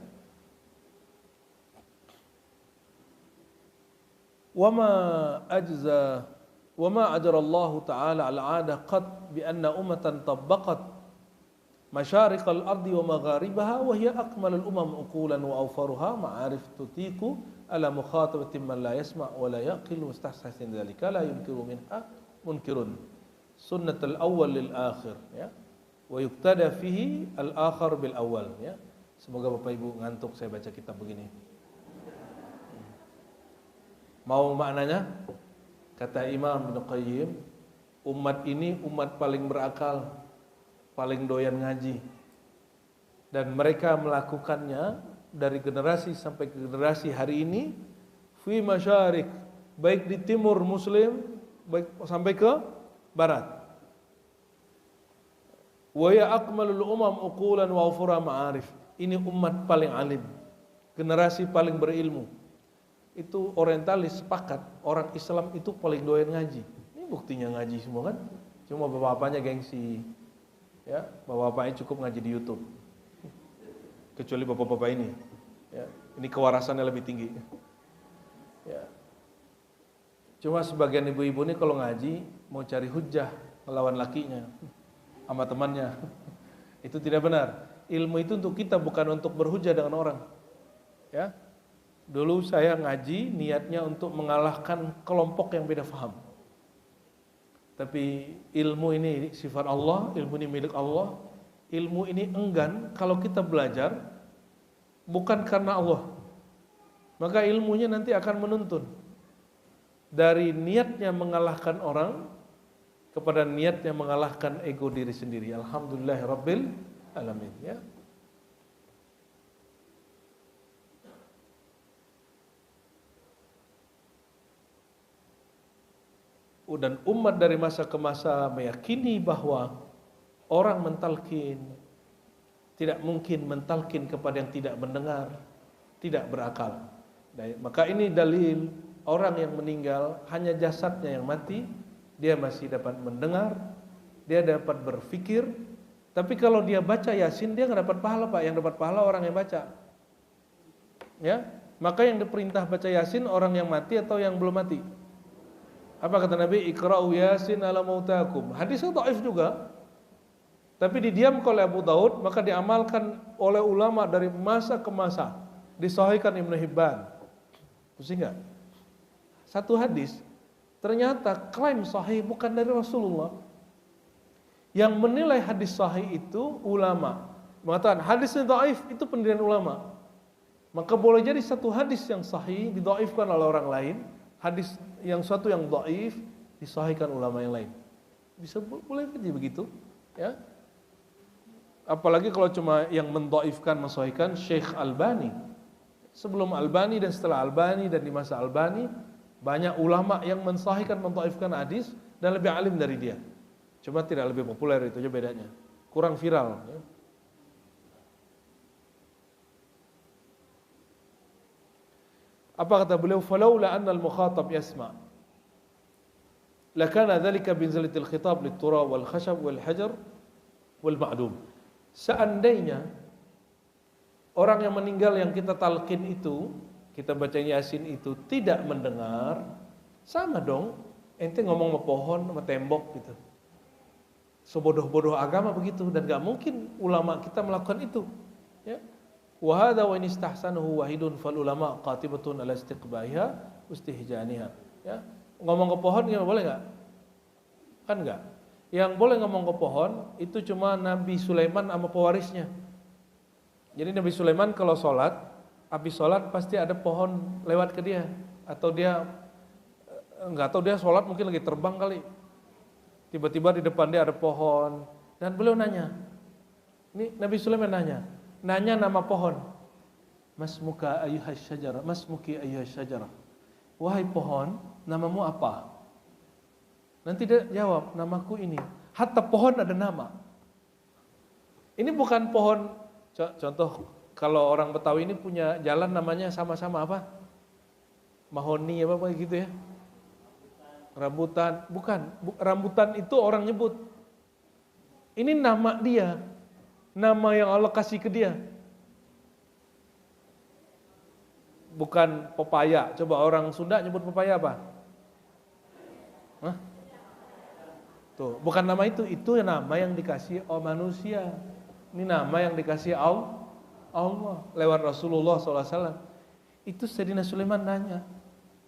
Wama ajra Allah Ta'ala al-'ada qad bi anna ummatan tabbaqat masyariqal ardi wa magharibaha wa hiya akmalul umam uqulan wa awfaruha ma'arif tutiqu ala mukhatabati man la yasma' wa la yaqil mustahsin dzalika la yunkiru minha munkirun sunnatul awwal lil akhir, ya, wa yuqtada fihi al akhar bil awwal, ya. Semoga Bapak Ibu ngantuk saya baca kitab begini. Mau maknanya? Kata Imam Ibnu Qayyim, umat ini umat paling berakal, paling doyan ngaji. Dan mereka melakukannya dari generasi sampai ke generasi hari ini fi masyarik, baik di timur muslim, baik sampai ke barat. Wa ya akmalul umam uqulan wa awfura ma'arif. Ini umat paling alim, generasi paling berilmu. Itu orientalis sepakat, orang Islam itu paling doyan ngaji. Ini buktinya ngaji semua kan. Cuma bapak-bapaknya gengsi, ya, bapak-bapaknya cukup ngaji di YouTube. Kecuali bapak-bapak ini, ya, ini kewarasannya lebih tinggi, ya. Cuma sebagian ibu-ibu ini kalau ngaji mau cari hujah melawan lakinya sama temannya. Itu tidak benar. Ilmu itu untuk kita, bukan untuk berhujah dengan orang, ya. Dulu saya ngaji niatnya untuk mengalahkan kelompok yang beda faham. Tapi ilmu ini sifat Allah, ilmu ini milik Allah. Ilmu ini enggan kalau kita belajar bukan karena Allah, maka ilmunya nanti akan menuntun dari niatnya mengalahkan orang kepada niatnya mengalahkan ego diri sendiri. Alhamdulillahirabbil alamin, ya. Dan umat dari masa ke masa meyakini bahwa orang mentalkin tidak mungkin mentalkin kepada yang tidak mendengar, tidak berakal. Maka ini dalil orang yang meninggal hanya jasadnya yang mati, dia masih dapat mendengar, dia dapat berpikir. Tapi kalau dia baca Yasin, dia nggak dapat pahala, Pak. Yang dapat pahala orang yang baca, ya. Maka yang diperintah baca Yasin orang yang mati atau yang belum mati? Apa kata Nabi? Iqra'u Yasin ala mautakum. Hadisnya dhaif juga, tapi didiamkan oleh Abu Daud, maka diamalkan oleh ulama dari masa ke masa. Disahihkan Ibnu Hibban. Pusing enggak? Satu hadis ternyata klaim sahih bukan dari Rasulullah. Yang menilai hadis sahih itu ulama. Mengatakan hadisnya dhaif itu pendirian ulama. Maka boleh jadi satu hadis yang sahih didhaifkan oleh orang lain, hadis yang satu yang dhaif disahihkan ulama yang lain. Bisa boleh jadi begitu, ya. Apalagi kalau cuma yang mendhaifkan mensahihkan Syekh Albani. Sebelum Albani dan setelah Albani dan di masa Albani banyak ulama yang mensahihkan mendhaifkan hadis dan lebih alim dari dia. Cuma tidak lebih populer, itu aja bedanya. Kurang viral, ya. Apa kata beliau? Falaula anna al-mukhatab yasma' lakana dhalika binzalatil khitab lit-turab wal khashab wal hajar wal ma'dum. Seandainya orang yang meninggal yang kita talqin itu, kita baca Yasin itu tidak mendengar, sama dong ente ngomong sama pohon, sama tembok gitu. Sebodoh-bodoh agama begitu, dan gak mungkin ulama kita melakukan itu, ya. Wa hadza wa in istahsanahu wahidun fal ulama qatibatun ala istiqbahiha istihjaniha, ya. Ngomong ke pohon gimana, boleh enggak? Kan enggak. Yang boleh ngomong ke pohon itu cuma Nabi Sulaiman sama pewarisnya. Jadi Nabi Sulaiman kalau sholat, habis sholat pasti ada pohon lewat ke dia, atau dia enggak tahu, dia sholat mungkin lagi terbang kali. Tiba-tiba di depan dia ada pohon, dan beliau nanya. Ini Nabi Sulaiman nanya nama pohon. Masmuka ayyuhas syajarah, masmuki ayyuhas syajarah. Wahai pohon, namamu apa? Nanti dia jawab, namaku ini. Hatta pohon ada nama. Ini bukan pohon, contoh kalau orang Betawi ini punya jalan namanya sama-sama apa? Mahoni apa gitu ya? Rambutan, bukan. Rambutan itu orang nyebut. Ini nama dia, nama yang Allah kasih ke dia. Bukan pepaya. Coba orang Sunda nyebut pepaya apa? Hah? Tuh, bukan nama itu nama yang dikasih oleh manusia. Ini nama yang dikasih Allah lewat Rasulullah SAW. Itu Sayyidina Sulaiman nanya,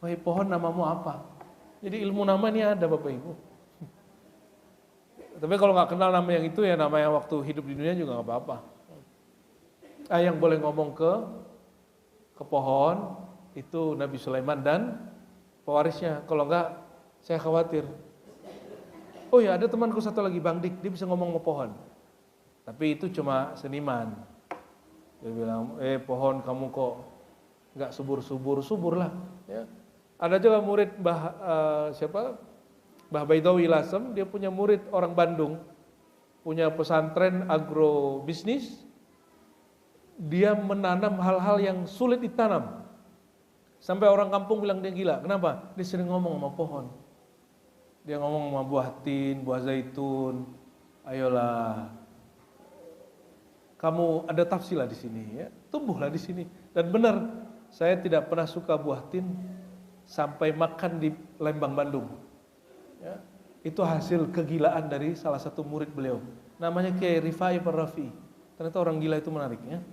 wahai pohon namamu apa? Jadi ilmu nama ini ada Bapak Ibu. Tapi kalau nggak kenal nama yang itu ya nama yang waktu hidup di dunia juga nggak apa-apa. Yang boleh ngomong ke pohon itu Nabi Sulaiman dan pewarisnya. Kalau nggak saya khawatir. Oh ya ada temanku satu lagi Bang Dik, dia bisa ngomong sama pohon. Tapi itu cuma seniman. Dia bilang, pohon kamu kok nggak subur lah. Ya. Ada juga murid Mbah Baidawi Lasem, dia punya murid orang Bandung, punya pesantren agrobisnis. Dia menanam hal-hal yang sulit ditanam. Sampai orang kampung bilang dia gila. Kenapa? Dia sering ngomong sama pohon. Dia ngomong sama buah tin, buah zaitun. Ayolah, kamu ada tafsir lah di sini, ya. Tumbuhlah di sini. Dan benar, saya tidak pernah suka buah tin sampai makan di Lembang Bandung. Ya. Itu hasil kegilaan dari salah satu murid beliau. Namanya Kiai Rifai Parrafi. Ternyata orang gila itu menarik, ya.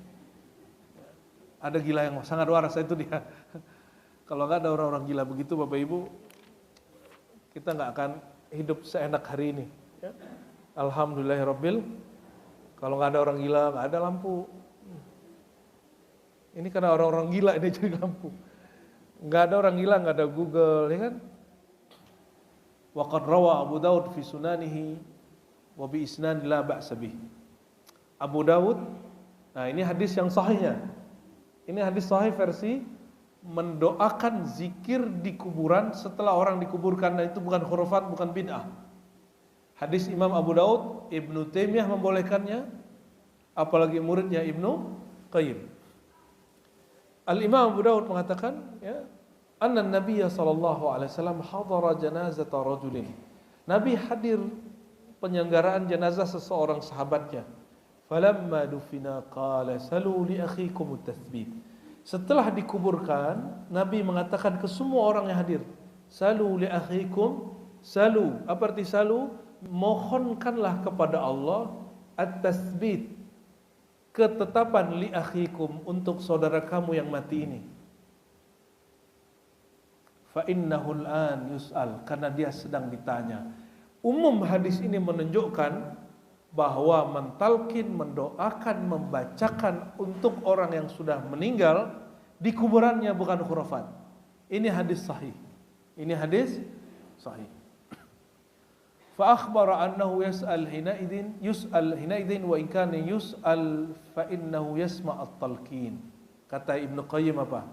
Ada gila yang sangat waras, itu dia. Kalau nggak ada orang-orang gila begitu, Bapak Ibu, kita nggak akan hidup seenak hari ini. Ya. Alhamdulillahirabbil. Kalau nggak ada orang gila, nggak ada lampu. Ini karena orang-orang gila ini jadi lampu. Nggak ada orang gila, nggak ada Google, ya kan? Wa qad rawa Abu Daud fi sunanihi wa bi isnad la ba'sa bih. Abu Daud, nah ini hadis yang sahihnya. Ini hadis sahih versi mendoakan zikir di kuburan setelah orang dikuburkan, dan itu bukan khurafat, bukan bid'ah. Hadis Imam Abu Daud, Ibnu Taimiyah membolehkannya, apalagi muridnya Ibnu Qayyim. Al-Imam Abu Daud mengatakan, ya, anna Nabiya sallallahu alaihi wasallam hadara janazata rajulin. Nabi hadir penyelenggaraan jenazah seseorang sahabatnya. Falamma dufina qala salu li akhikum at-tathbit. Setelah dikuburkan, Nabi mengatakan ke semua orang yang hadir, salu li akhikum, salu, apa arti salu? Mohonkanlah kepada Allah at-tathbit, ketetapan li akhikum, untuk saudara kamu yang mati ini. Fa innahu al-an yus'al, karena dia sedang ditanya. Umum hadis ini menunjukkan bahwa mentalkin, mendoakan, membacakan untuk orang yang sudah meninggal di kuburannya bukan khurafat. Ini hadis sahih. Ini hadis sahih. Fa akhbara annahu yus'al hinaidin wa in kana yus'al fa innahu yasma' at-talqin. Kata Ibnu Qayyim apa?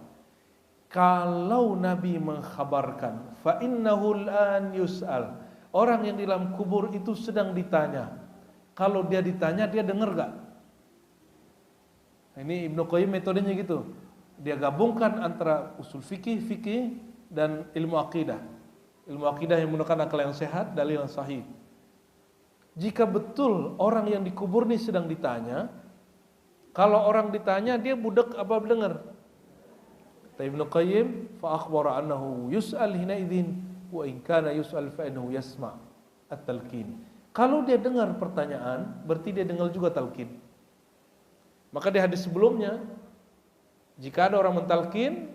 Kalau Nabi mengkhabarkan fa innahu al-an yus'al, orang yang di dalam kubur itu sedang ditanya. Kalau dia ditanya, dia dengar gak? Ini Ibnu Qayyim metodenya gitu. Dia gabungkan antara usul fikih dan ilmu akidah. Ilmu akidah yang menggunakan akal yang sehat, dalil yang sahih. Jika betul orang yang dikubur ini sedang ditanya, kalau orang ditanya dia budak apa dengar? Kata Ibnu Qayyim, fa akhbara annahu yus'al hinaidin wa in kana yus'al fa innahu yasma' at-talqin. Kalau dia dengar pertanyaan, berarti dia dengar juga talqin. Maka di hadis sebelumnya, jika ada orang mentalqin,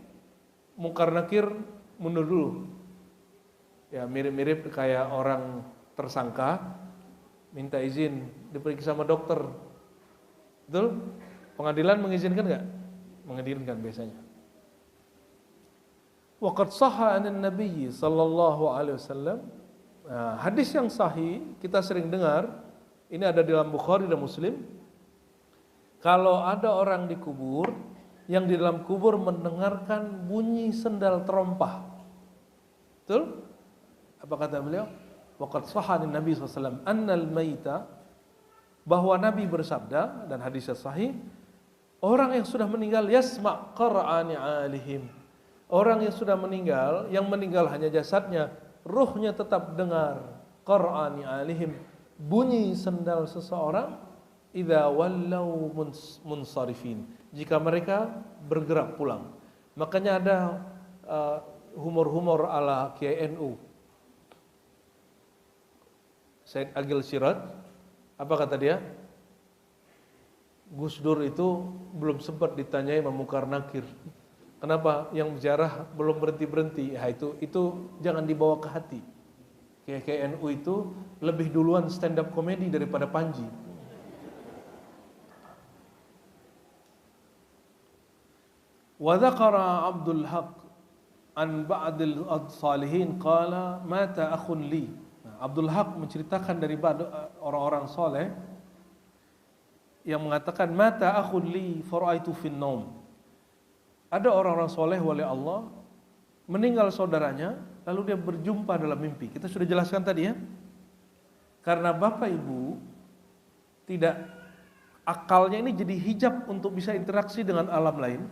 mungkar nakir mundur dulu. Ya, mirip-mirip kayak orang tersangka minta izin diperiksa sama dokter. Betul? Pengadilan mengizinkan enggak? Mengizinkan biasanya. Waqad shahha 'an an-nabiy sallallahu alaihi wasallam. Nah, hadis yang sahih kita sering dengar, ini ada di dalam Bukhari dan Muslim. Kalau ada orang dikubur, yang di dalam kubur mendengarkan bunyi sendal terompah. Betul? Apa kata beliau? Waqad shahha an Nabi sallallahu alaihi wasallam annal maita bahwa Nabi bersabda dan hadisnya sahih, orang yang sudah meninggal yasma' qara'ani alihim. Orang yang sudah meninggal, yang meninggal hanya jasadnya, ruhnya tetap dengar qara'ani alihim, bunyi sendal seseorang idza wallau munsarifin, jika mereka bergerak pulang. Makanya ada humor-humor ala KNU. Said Agil Siraj, apa kata dia? Gus Dur itu belum sempat ditanyai Imam Munkar Nakir. Kenapa yang ziarah belum berhenti-berhenti? Ya, itu jangan dibawa ke hati. KNU itu lebih duluan stand up komedi daripada Panji. Wa dzakara Abdul Haq an ba'dil salihin qala mata akhun li. Abdul Haq menceritakan dari orang-orang soleh yang mengatakan mata akhun li faraitu fin naum. Ada orang-orang soleh wali Allah meninggal saudaranya, lalu dia berjumpa dalam mimpi. Kita sudah jelaskan tadi ya. Karena bapak ibu tidak, akalnya ini jadi hijab untuk bisa interaksi dengan alam lain.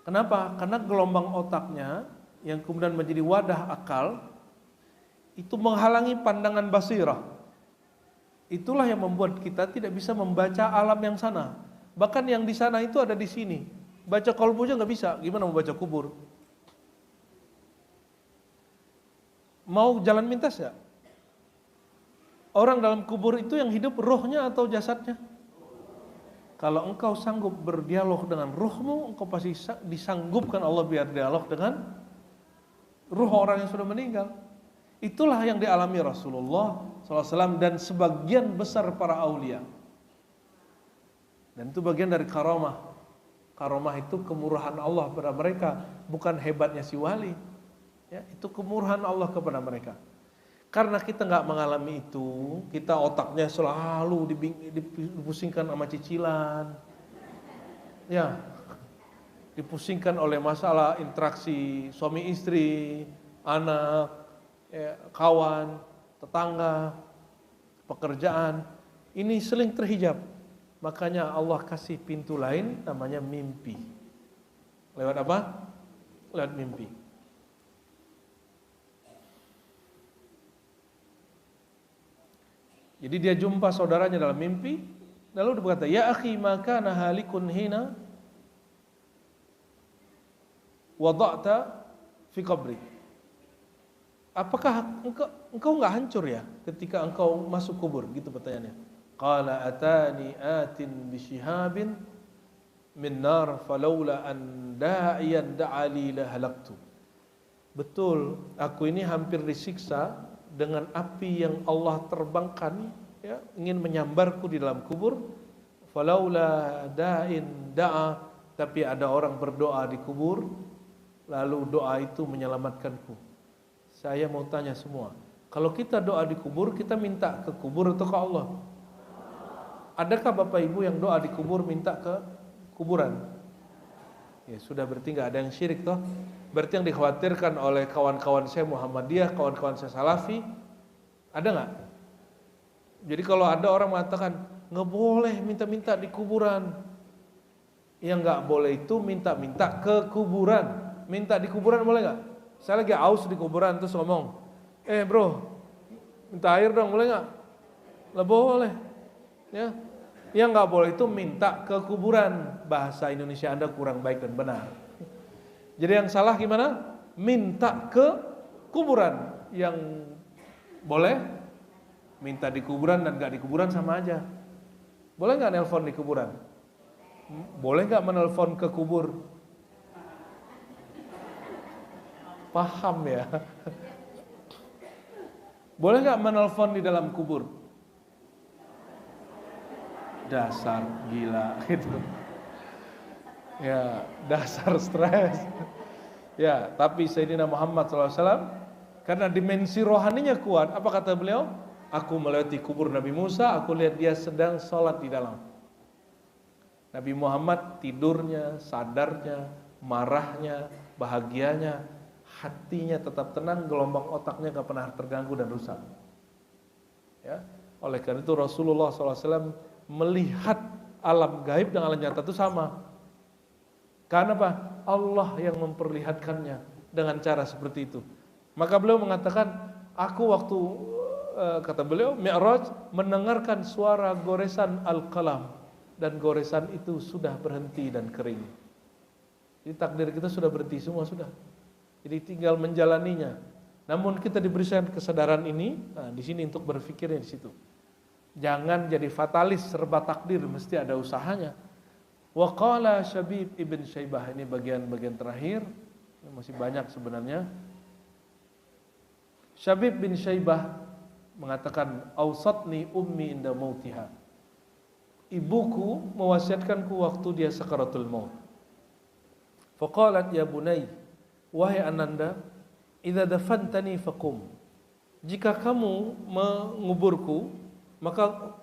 Kenapa? Karena gelombang otaknya yang kemudian menjadi wadah akal itu menghalangi pandangan basirah. Itulah yang membuat kita tidak bisa membaca alam yang sana. Bahkan yang di sana itu ada di sini. Baca kolbu aja nggak bisa. Gimana mau baca kubur? Mau jalan pintas ya? Orang dalam kubur itu yang hidup rohnya atau jasadnya? Kalau engkau sanggup berdialog dengan ruhmu, engkau pasti disanggupkan Allah biar dialog dengan ruh orang yang sudah meninggal. Itulah yang dialami Rasulullah SAW dan sebagian besar para aulia. Dan itu bagian dari karamah. Karamah itu kemurahan Allah kepada mereka, bukan hebatnya si wali. Ya, itu kemurahan Allah kepada mereka. Karena kita nggak mengalami itu, kita otaknya selalu dipusingkan sama cicilan, ya, dipusingkan oleh masalah interaksi suami istri, anak, ya, kawan, tetangga, pekerjaan. Ini seling terhijab. Makanya Allah kasih pintu lain namanya mimpi. Lewat apa? Lewat mimpi. Jadi dia jumpa saudaranya dalam mimpi, lalu dia berkata, "Ya akhi, maka nahalikun hina wada'ta fi qabri." Apakah engkau enggak hancur ya ketika engkau masuk kubur? Gitu pertanyaannya. Qala atani atin bishihabin min nar falaula an da'iyan da'ali la halaktu. Betul, aku ini hampir disiksa dengan api yang Allah terbangkan, ya, ingin menyambarku di dalam kubur. Falaula da'in da'a, tapi ada orang berdoa di kubur, lalu doa itu menyelamatkanku. Saya mau tanya semua, kalau kita doa di kubur, kita minta ke kubur atau ke Allah? Adakah bapak ibu yang doa di kubur minta ke kuburan? Ya sudah, berarti nggak ada yang syirik toh. Berarti yang dikhawatirkan oleh kawan-kawan saya Muhammadiyah, kawan-kawan saya Salafi, ada nggak? Jadi kalau ada orang mengatakan nggak boleh minta-minta di kuburan, yang nggak boleh itu minta-minta ke kuburan. Minta di kuburan boleh nggak? Saya lagi aus di kuburan terus ngomong, bro, minta air dong, boleh nggak? Lah boleh, ya. Yang nggak boleh itu minta ke kuburan. Bahasa Indonesia Anda kurang baik dan benar. Jadi yang salah gimana? Minta ke kuburan. Yang boleh minta di kuburan dan nggak di kuburan sama aja. Boleh nggak nelpon di kuburan? Boleh nggak menelpon ke kubur? Paham ya? Boleh nggak menelpon di dalam kubur? Dasar gila gitu. Ya, dasar stres. Ya, tapi Sayyidina Muhammad SAW karena dimensi rohaninya kuat, apa kata beliau? Aku melewati kubur Nabi Musa, aku lihat dia sedang sholat di dalam. Nabi Muhammad tidurnya, sadarnya, marahnya, bahagianya, hatinya tetap tenang, gelombang otaknya gak pernah terganggu dan rusak. Ya, Oleh karena itu Rasulullah SAW melihat alam gaib dan alam nyata itu sama. Karena apa? Allah yang memperlihatkannya dengan cara seperti itu. Maka beliau mengatakan, aku waktu kata beliau Mi'raj mendengarkan suara goresan al-qalam, dan goresan itu sudah berhenti dan kering. Jadi takdir kita sudah berhenti semua sudah. Jadi tinggal menjalaninya. Namun kita diberikan kesadaran ini, nah di sini untuk berpikirnya di situ. Jangan jadi fatalis serba takdir, mesti ada usahanya. Wa qala Syabib ibn Syaibah, ini bagian-bagian terakhir, masih banyak sebenarnya. Syabib bin Syaibah mengatakan, "Awsatni ummi inda mautiha." Ibuku mewasiatkanku waktu dia sakaratul maut. Faqalat ya bunai, wahai ananda, idza dafantani faqum. Jika kamu menguburku, maka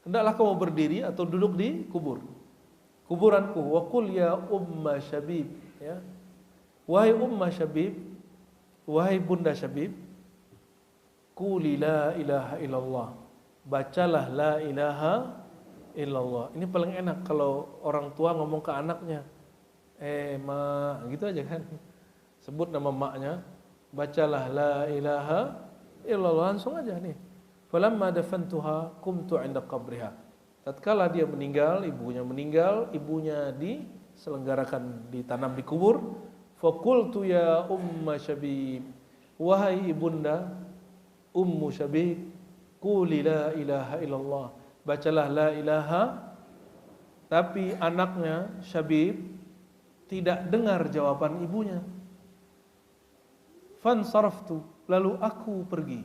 hendaklah kamu berdiri atau duduk di kuburanku. Wa qul ya umma Syabib, ya. Wahai umma Syabib, wahai bunda Syabib, quli la ilaha illallah. Bacalah la ilaha illallah. Ini paling enak kalau orang tua ngomong ke anaknya. Ma, gitu aja kan. Sebut nama maknya, bacalah la ilaha illallah, langsung aja nih. Falamma dafantuha qumtu 'inda qabriha. Tatkala dia meninggal, ibunya diselenggarakan, ditanam di kubur. Faqultu ya umma Syabib, wahai ibunda ummu Syabib, quli la ilaha illallah. Bacalah la ilaha. Tapi anaknya Syabib tidak dengar jawaban ibunya. Fansaraftu, lalu aku pergi.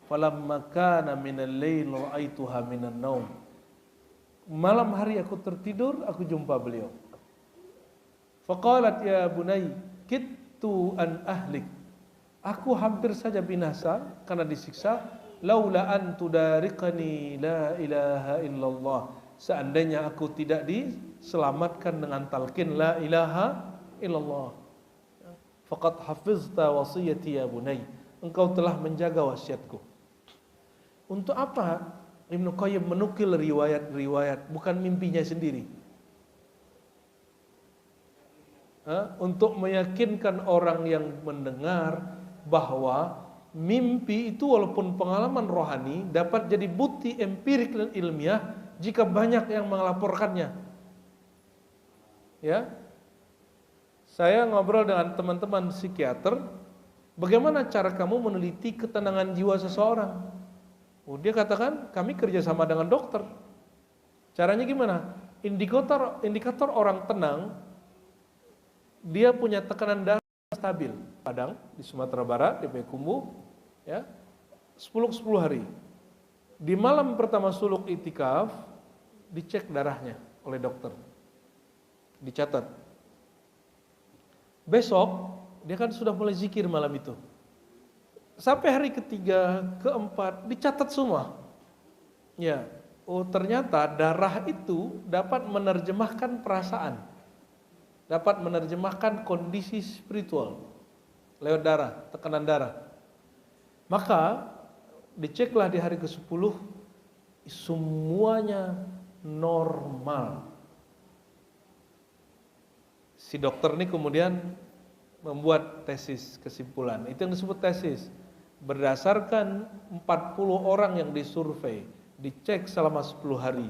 Falamma kana minal lail ra'aituha minan naum. Malam hari aku tertidur, aku jumpa beliau. Faqalat ya bunai, kittu an ahlik. Aku hampir saja binasa karena disiksa. Laula an tudariqani la ilaha illallah. Seandainya aku tidak diselamatkan dengan talqin la ilaha illallah. Faqad hafizta wasiyati ya bunai. Engkau telah menjaga wasiatku. Untuk apa Ibnu Qayyim menukil riwayat-riwayat, bukan mimpinya sendiri? Untuk meyakinkan orang yang mendengar bahwa mimpi itu walaupun pengalaman rohani dapat jadi bukti empirik dan ilmiah jika banyak yang melaporkannya. Ya, saya ngobrol dengan teman-teman psikiater, bagaimana cara kamu meneliti ketenangan jiwa seseorang? Dia katakan, kami kerjasama dengan dokter. Caranya gimana? Indikator orang tenang, dia punya tekanan darah stabil. Padang di Sumatera Barat, di Payakumbuh, ya, 10 hari. Di malam pertama suluk itikaf, dicek darahnya oleh dokter, dicatat. Besok dia kan sudah mulai zikir malam itu. Sampai hari ketiga, keempat, dicatat semua. Ya, ternyata darah itu dapat menerjemahkan perasaan, dapat menerjemahkan kondisi spiritual lewat darah, tekanan darah. Maka diceklah di hari ke-10, semuanya normal. Si dokter ini kemudian membuat tesis kesimpulan. Itu yang disebut tesis. Berdasarkan 40 orang yang disurvei, dicek selama 10 hari.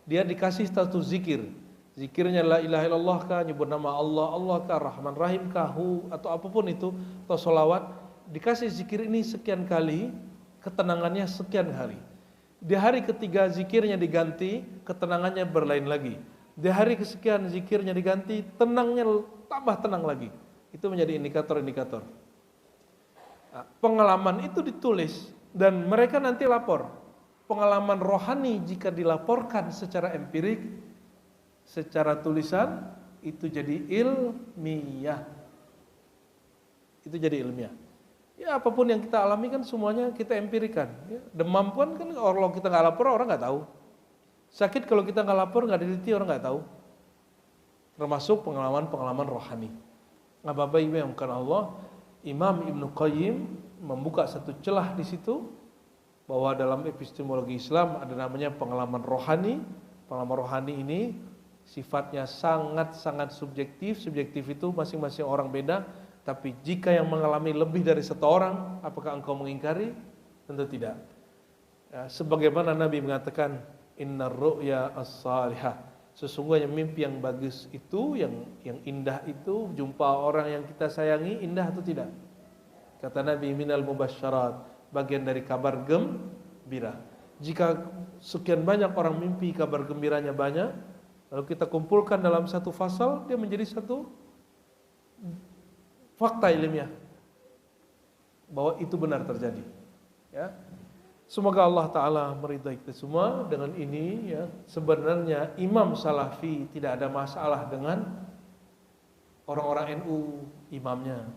Dia dikasih status zikir. Zikirnya la ilaha illallah kah, nyebut nama Allah, Allah kah, Rahman Rahim kah, atau apapun itu, atau sholawat. Dikasih zikir ini sekian kali, ketenangannya sekian hari. Di hari ketiga zikirnya diganti, ketenangannya berlain lagi. Di hari kesekian zikirnya diganti, tenangnya tambah tenang lagi. Itu menjadi indikator-indikator. Nah, pengalaman itu ditulis dan mereka nanti lapor. Pengalaman rohani jika dilaporkan secara empirik, secara tulisan, itu jadi ilmiah. Itu jadi ilmiah. Ya, apapun yang kita alami kan semuanya kita empirikan. Ya, demam pun kan kalau kita nggak lapor orang nggak tahu. Sakit kalau kita nggak lapor, nggak diteliti, orang nggak tahu. Termasuk pengalaman-pengalaman rohani. Nah, Bapak Ibu yang bukan Allah, Imam Ibnu Qayyim membuka satu celah di situ bahwa dalam epistemologi Islam ada namanya pengalaman rohani. Pengalaman rohani ini sifatnya sangat-sangat subjektif. Subjektif itu masing-masing orang beda. Tapi jika yang mengalami lebih dari satu orang, apakah engkau mengingkari? Tentu tidak. Ya, sebagaimana Nabi mengatakan, innar ru'ya as-salihah. Sesungguhnya mimpi yang bagus itu, yang indah itu, jumpa orang yang kita sayangi, indah atau tidak? Kata Nabi, minal mubasyarat, bagian dari kabar gembira. Jika sekian banyak orang mimpi kabar gembiranya banyak, lalu kita kumpulkan dalam satu fasal, dia menjadi satu fakta ilmiah bahwa itu benar terjadi. Ya, semoga Allah Ta'ala meridai kita semua. Dengan ini ya, sebenarnya Imam Salafi tidak ada masalah dengan orang-orang NU imamnya.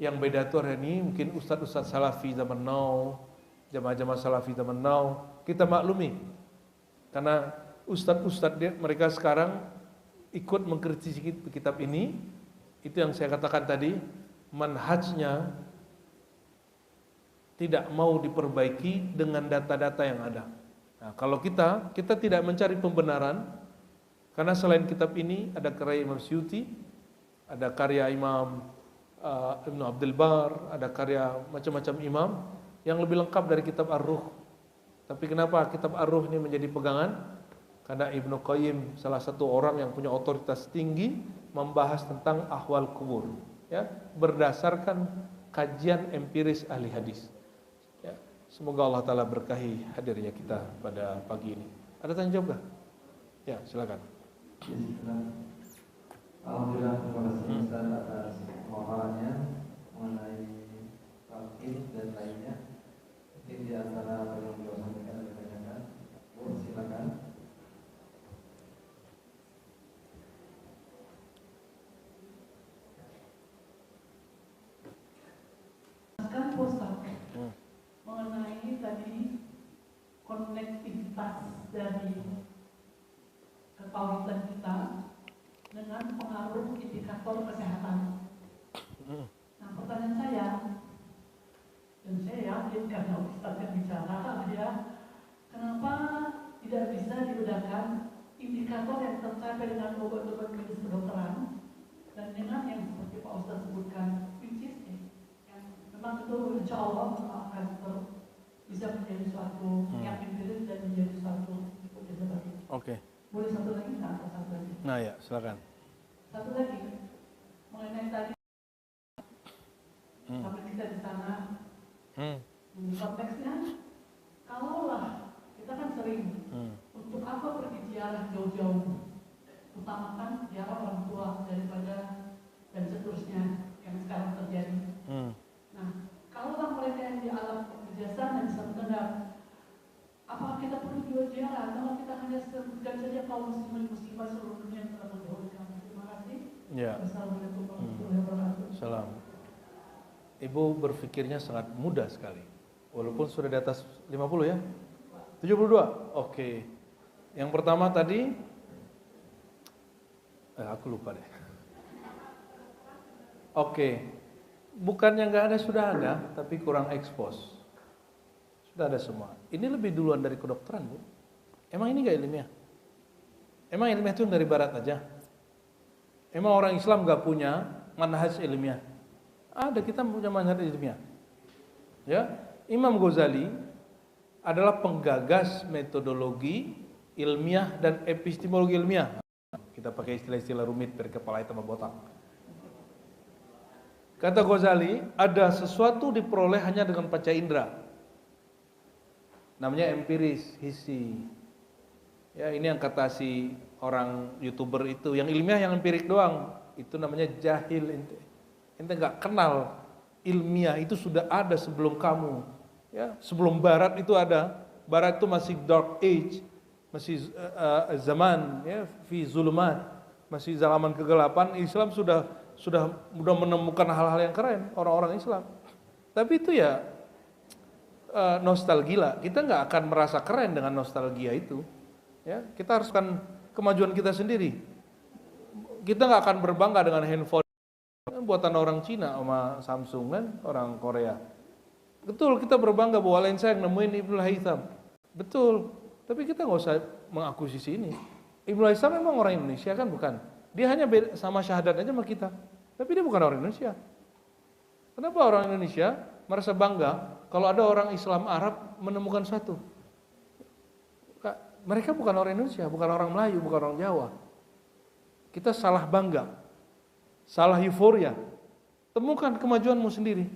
Yang beda itu hari ini mungkin ustadz-ustadz Salafi zaman now, jamaah-jamaah Salafi zaman now, kita maklumi. Karena ustadz-ustadz mereka sekarang ikut mengkritisi kitab ini. Itu yang saya katakan tadi, manhajnya tidak mau diperbaiki dengan data-data yang ada. Nah, kalau kita tidak mencari pembenaran, karena selain kitab ini ada karya Imam Suyuti, ada karya Imam Ibnu Abdul Bar, ada karya macam-macam imam yang lebih lengkap dari kitab Ar-Ruh. Tapi kenapa kitab Ar-Ruh ini menjadi pegangan? Karena Ibnu Qayyim salah satu orang yang punya otoritas tinggi membahas tentang ahwal kubur, ya, berdasarkan kajian empiris ahli hadis. Ya, semoga Allah Ta'ala berkahi hadirnya kita pada pagi ini. Ada tanya jawab nggak? Ya, silakan. Alhamdulillah, terima kasih Ustaz atas pemaparannya mengenai talqin dan lainnya. Mungkin di antara yang beliau sampaikan ada pertanyaan. Silakan. Kan Ustaz mengenai tadi konektivitas dari ketauhidan kita dengan pengaruh indikator kesehatan. Nah, pertanyaan saya, dan saya yakin karena Ustaz yang bicara, ya, kenapa tidak bisa dibedakan indikator yang tercapai dengan obat-obat medis kedokteran dan dengan yang seperti Pak Ustaz sebutkan, which is yang memang itu insya Allah akan bisa menjadi suatu yang empiris dan menjadi suatu seperti itu. Oke. Boleh satu lagi nggak atau satu lagi? Nah ya, silakan. Satu lagi mengenai tadi sampai kita di sana. Konteksnya, kalaulah kita kan sering untuk apa pergi ziarah jauh-jauh, utamakan ziarah orang tua daripada dan seterusnya yang sekarang terjadi. Nah, kalaulah mereka yang di alam kerjasama bisa mendengar, apakah kita perlu juga ziarah? Kalau kita hanya segan saja kaum muslimin muslimah seluruh dunia yang telah mendahulukan. Terima kasih. Ya. Wassalamualaikum warahmatullahi wabarakatuh. Salam. Ibu berpikirnya sangat mudah sekali. Walaupun sudah di atas 50 ya? 72? Oke. Yang pertama tadi, aku lupa deh. Oke. Bukannya nggak ada, sudah ada, tapi kurang ekspos. Sudah ada semua. Ini lebih duluan dari kedokteran, Bu. Emang ini nggak ilmiah? Emang ilmiah itu dari barat aja? Emang orang Islam nggak punya manhaj ilmiah? Ada, kita punya manhaj ilmiah. Ya, Imam Ghazali adalah penggagas metodologi ilmiah dan epistemologi ilmiah. Kita pakai istilah-istilah rumit dari kepala hitam botak. Kata Ghazali, ada sesuatu diperoleh hanya dengan panca indera. Namanya empiris, hissi. Ya, ini yang kata si orang YouTuber itu, yang ilmiah yang empirik doang. Itu namanya jahil. Ente nggak kenal ilmiah itu sudah ada sebelum kamu. Ya, sebelum Barat itu ada. Barat itu masih dark age, masih zaman ya, fi zulumat, masih zaman kegelapan. Islam sudah menemukan hal-hal yang keren, orang-orang Islam. Tapi itu ya nostalgia. Kita nggak akan merasa keren dengan nostalgia itu. Ya, kita harus kan kemajuan kita sendiri. Kita nggak akan berbangga dengan handphone buatan orang Cina sama Samsung kan, orang Korea. Betul, kita berbangga bahwa Lensa yang nemuin Ibnul Haytham. Betul, tapi kita nggak usah mengakuisisi ini. Ibnul Haytham memang orang Indonesia kan, bukan? Dia hanya sama syahadat aja sama kita, tapi dia bukan orang Indonesia. Kenapa orang Indonesia merasa bangga kalau ada orang Islam Arab menemukan satu? Mereka bukan orang Indonesia, bukan orang Melayu, bukan orang Jawa. Kita salah bangga, salah euforia. Temukan kemajuanmu sendiri,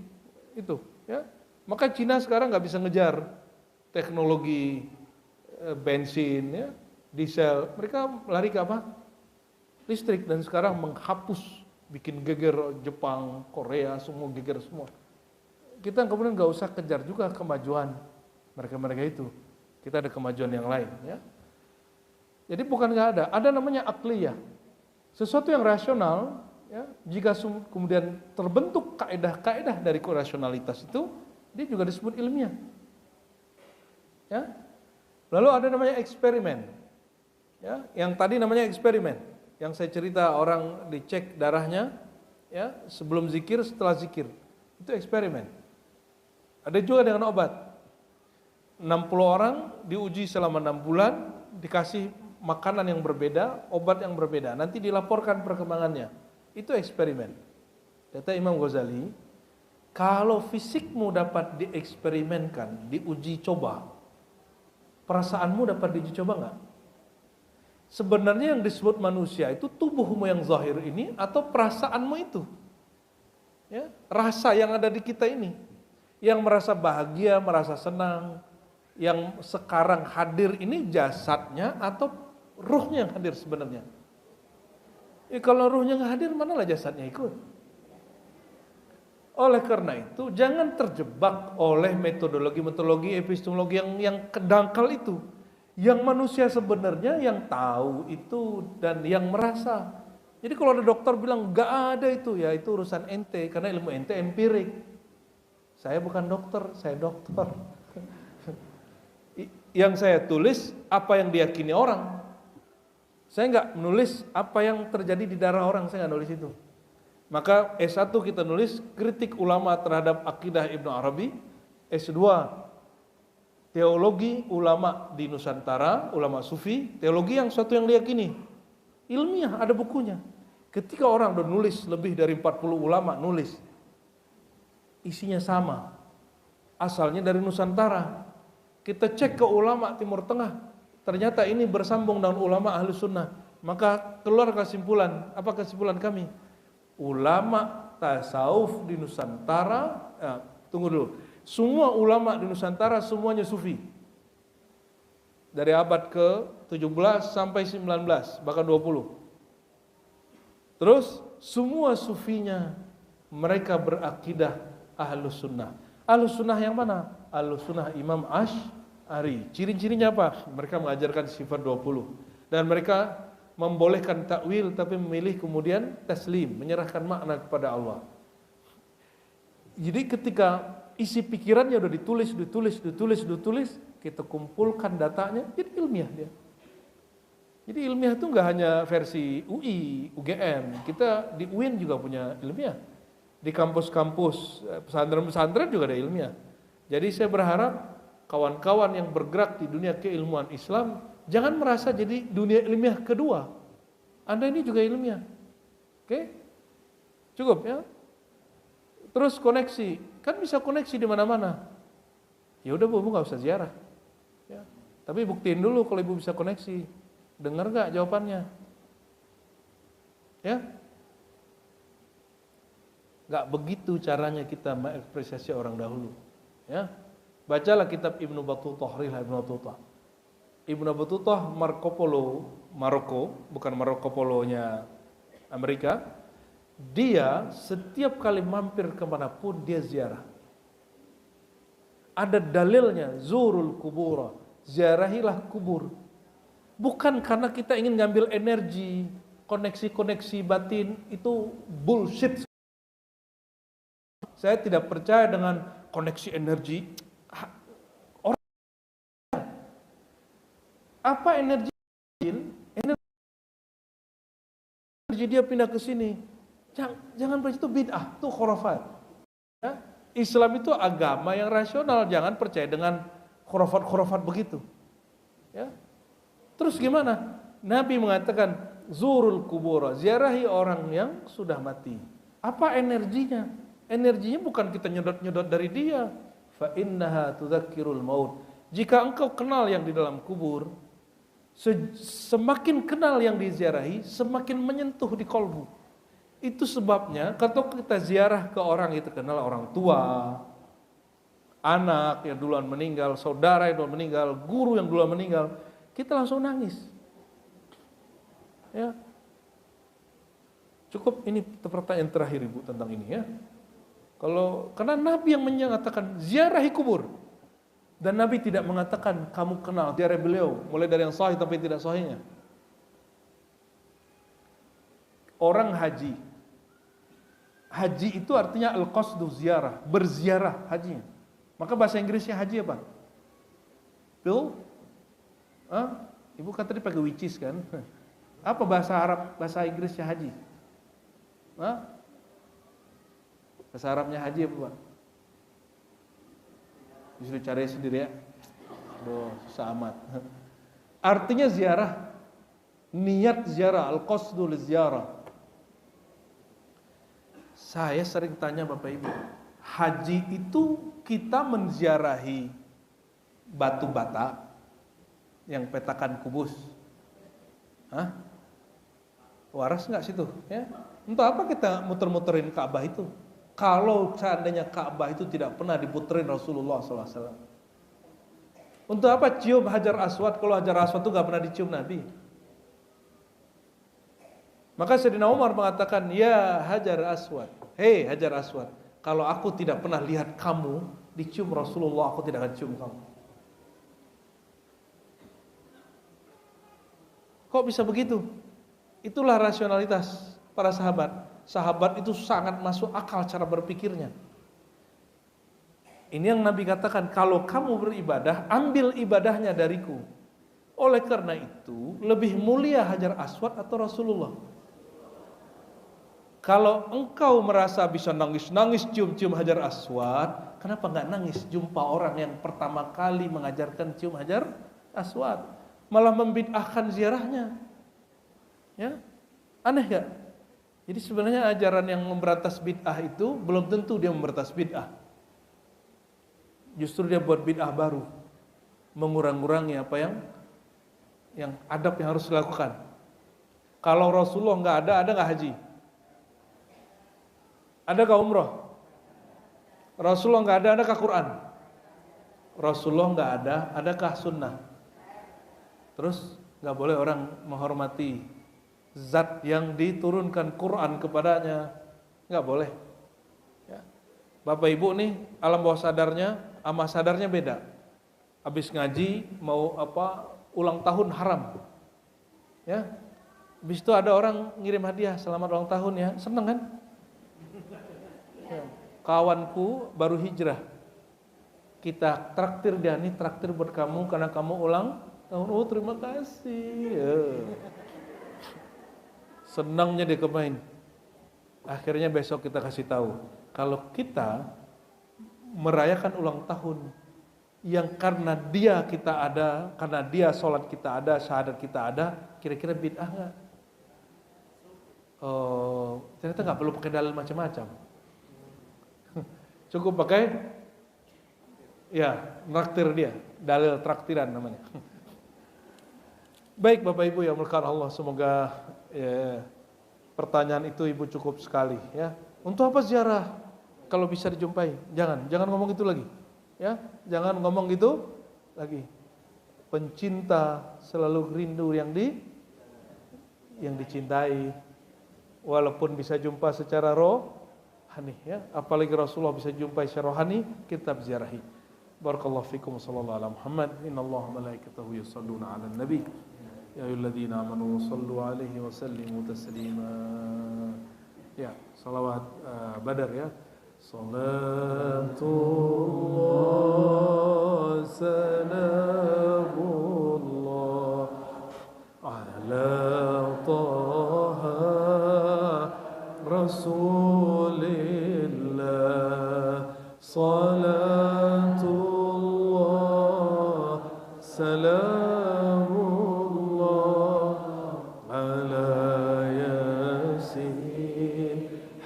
itu. Ya, maka Cina sekarang nggak bisa ngejar teknologi bensin, ya, diesel. Mereka lari ke apa? Listrik, dan sekarang menghapus, bikin geger Jepang, Korea, semua geger semua. Kita kemudian nggak usah kejar juga kemajuan mereka itu. Kita ada kemajuan yang lain, ya. Jadi bukan nggak ada namanya akliyah, sesuatu yang rasional, ya. Jika kemudian terbentuk kaedah-kaedah dari rasionalitas itu, dia juga disebut ilmiah, ya. Lalu ada namanya eksperimen, ya. Yang tadi namanya eksperimen, yang saya cerita orang dicek darahnya, ya, sebelum zikir, setelah zikir, itu eksperimen. Ada juga dengan obat. 60 orang diuji selama 6 bulan, dikasih makanan yang berbeda, obat yang berbeda, nanti dilaporkan perkembangannya. Itu eksperimen. Kata Imam Ghazali, kalau fisikmu dapat dieksperimenkan, diuji coba, perasaanmu dapat diuji coba nggak? Sebenarnya yang disebut manusia itu tubuhmu yang zahir ini atau perasaanmu itu, ya, rasa yang ada di kita ini, yang merasa bahagia, merasa senang, yang sekarang hadir ini jasadnya atau ruhnya yang hadir sebenarnya? Kalau ruhnya nggak hadir, manalah jasadnya ikut. Oleh karena itu, jangan terjebak oleh metodologi epistemologi yang kedangkal itu. Yang manusia sebenarnya yang tahu itu dan yang merasa. Jadi kalau ada dokter bilang nggak ada itu, ya itu urusan ente, karena ilmu ente empirik. Saya bukan dokter, saya dokter. Yang saya tulis apa yang diyakini orang. Saya nggak menulis apa yang terjadi di darah orang, saya nggak nulis itu. Maka S1 kita nulis kritik ulama terhadap akidah Ibnu Arabi, S2 teologi ulama di Nusantara, ulama sufi, teologi yang suatu yang diyakini. Ilmiah, ada bukunya. Ketika orang udah nulis, lebih dari 40 ulama nulis, isinya sama, asalnya dari Nusantara. Kita cek ke ulama Timur Tengah, ternyata ini bersambung dengan ulama Ahlus Sunnah. Maka keluar kesimpulan, apa kesimpulan kami? Ulama tasawuf di Nusantara, tunggu dulu, semua ulama di Nusantara semuanya sufi. Dari abad ke-17 sampai 19, bahkan 20. Terus semua sufinya mereka berakidah Ahlus Sunnah. Ahlus Sunnah yang mana? Ahlus Sunnah Imam Asy'ari. Ciri-cirinya apa? Mereka mengajarkan sifat 20. Dan mereka membolehkan takwil tapi memilih kemudian taslim, menyerahkan makna kepada Allah. Jadi ketika isi pikirannya udah ditulis, kita kumpulkan datanya, jadi ilmiah dia. Jadi ilmiah itu nggak hanya versi UI, UGM, kita di UIN juga punya ilmiah. Di kampus-kampus pesantren-pesantren juga ada ilmiah. Jadi saya berharap kawan-kawan yang bergerak di dunia keilmuan Islam jangan merasa jadi dunia ilmiah kedua. Anda ini juga ilmiah. Oke? Cukup ya? Terus koneksi, kan bisa koneksi di mana-mana. Ya udah Bu nggak usah ziarah. Ya. Tapi buktiin dulu kalau Ibu bisa koneksi. Dengar nggak jawabannya? Ya? Nggak begitu caranya kita mengapresiasi orang dahulu. Ya, bacalah kitab Ibnu Battutah, Rihlah Ibnu Battutah. Ibnu Battutah Marco Polo, Maroko, bukan Marco Polonya Amerika. Dia setiap kali mampir kemanapun dia ziarah. Ada dalilnya, zurul kubura, ziarahilah kubur. Bukan karena kita ingin ngambil energi, koneksi-koneksi batin, itu bullshit. Saya tidak percaya dengan koneksi energi. Apa energi? Energi dia pindah ke sini. Jangan berarti itu bid'ah, itu khurafat. Ya? Islam itu agama yang rasional, jangan percaya dengan khurafat-khurafat begitu. Ya. Terus gimana? Nabi mengatakan zurul kubur, ziarahi orang yang sudah mati. Apa energinya? Energinya bukan kita nyedot-nyedot dari dia. Fa innaha tudzakirul maut. Jika engkau kenal yang di dalam kubur, semakin kenal yang diziarahi, semakin menyentuh di kolbu. Itu sebabnya kalau kita ziarah ke orang itu kenal orang tua, anak yang duluan meninggal, saudara yang duluan meninggal, guru yang duluan meninggal, kita langsung nangis. Ya. Cukup ini pertanyaan terakhir Ibu tentang ini ya. Karena Nabi yang menyatakan ziarahi kubur. Dan Nabi tidak mengatakan kamu kenal ziarah beliau, mulai dari yang sahih sampai tidak sahihnya. Orang haji. Haji itu artinya al-qasdu ziarah, berziarah hajinya. Maka bahasa Inggrisnya haji apa? Bill? Ibu kan tadi pakai which is kan? Apa bahasa Arab, bahasa Inggrisnya haji? Bahasa Arabnya haji apa Pak? Disuruh cari sendiri ya. Aduh, susah amat. Artinya ziarah, niat ziarah, al-qasdu liziarah. Saya sering tanya Bapak Ibu, haji itu kita menziarahi batu bata yang petakan kubus. Waras nggak situ? Ya. Untuk apa kita muter-muterin Ka'bah itu? Kalau seandainya Ka'bah itu tidak pernah diputerin Rasulullah SAW. Untuk apa cium Hajar Aswad kalau Hajar Aswad itu nggak pernah dicium Nabi? Maka Sayyidina Umar mengatakan, ya Hajar Aswad, hei Hajar Aswad, kalau aku tidak pernah lihat kamu dicium Rasulullah, aku tidak akan cium kamu. Kok bisa begitu? Itulah rasionalitas para sahabat. Sahabat itu sangat masuk akal cara berpikirnya. Ini yang Nabi katakan, kalau kamu beribadah, ambil ibadahnya dariku. Oleh karena itu, lebih mulia Hajar Aswad atau Rasulullah? Kalau engkau merasa bisa nangis-nangis cium-cium Hajar Aswad, kenapa nggak nangis jumpa orang yang pertama kali mengajarkan cium Hajar Aswad? Malah membid'ahkan ziarahnya. Ya, aneh gak? Jadi sebenarnya ajaran yang memberantas bid'ah itu belum tentu dia memberantas bid'ah. Justru dia buat bid'ah baru, mengurang-urangi apa yang adab yang harus dilakukan. Kalau Rasulullah nggak ada nggak haji? Adakah umroh? Rasulullah nggak adakah Quran? Rasulullah nggak adakah sunnah? Terus nggak boleh orang menghormati zat yang diturunkan Quran kepadanya, nggak boleh. Ya. Bapak Ibu nih alam bawah sadarnya sama sadarnya beda. Habis ngaji mau ulang tahun haram, ya. Habis itu ada orang ngirim hadiah selamat ulang tahun ya, seneng kan? Ya. Kawanku baru hijrah, kita traktir dia nih, traktir buat kamu karena kamu ulang tahun. Oh terima kasih. Ya. Senangnya dia kemain. Akhirnya besok kita kasih tahu, kalau kita merayakan ulang tahun yang karena dia kita ada, karena dia sholat kita ada, syahadat kita ada, kira-kira bid'ah nggak? Oh, ternyata nggak perlu pakai dalil macam-macam. Cukup pakai, ya, traktir dia, dalil traktiran namanya. Baik Bapak Ibu yang berkah Allah, semoga pertanyaan itu Ibu cukup sekali ya. Untuk apa ziarah kalau bisa dijumpai? Jangan ngomong itu lagi. Ya, jangan ngomong itu lagi. Pencinta selalu rindu yang dicintai. Walaupun bisa jumpa secara rohani ya, apalagi Rasulullah bisa jumpai secara rohani, kita ziarahi. Barakallahu fikum sallallahu alaihi Muhammad. Innallaha malaikatahu yusholluna 'alan nabi. Ya ayyuhalladzina amanu shallu alaihi wa sallimu taslima. Ya, salawat Badar ya. Salatullah salamullah ala taha rasulillah Salatullah, salamullah ala Yasin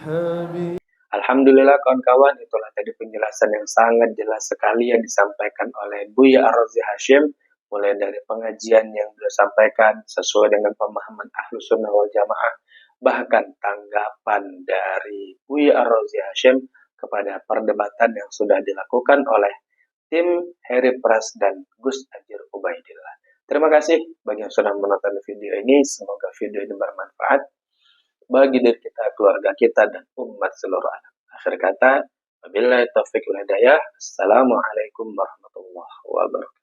Habib. Alhamdulillah kawan-kawan, itulah tadi penjelasan yang sangat jelas sekali yang disampaikan oleh Buya Ar-Razi Hashim, mulai dari pengajian yang beliau sampaikan sesuai dengan pemahaman Ahlus Sunnah wal Jamaah, bahkan tanggapan dari Buya Ar-Razi Hashim kepada perdebatan yang sudah dilakukan oleh tim Harry Pras dan Gus Ajir Ubaidillah. Terima kasih bagi yang sudah menonton video ini, semoga video ini bermanfaat bagi diri kita, keluarga kita, dan umat seluruh alam. Akhir kata, wabillahi taufiq wal hidayah. Assalamualaikum warahmatullahi wabarakatuh.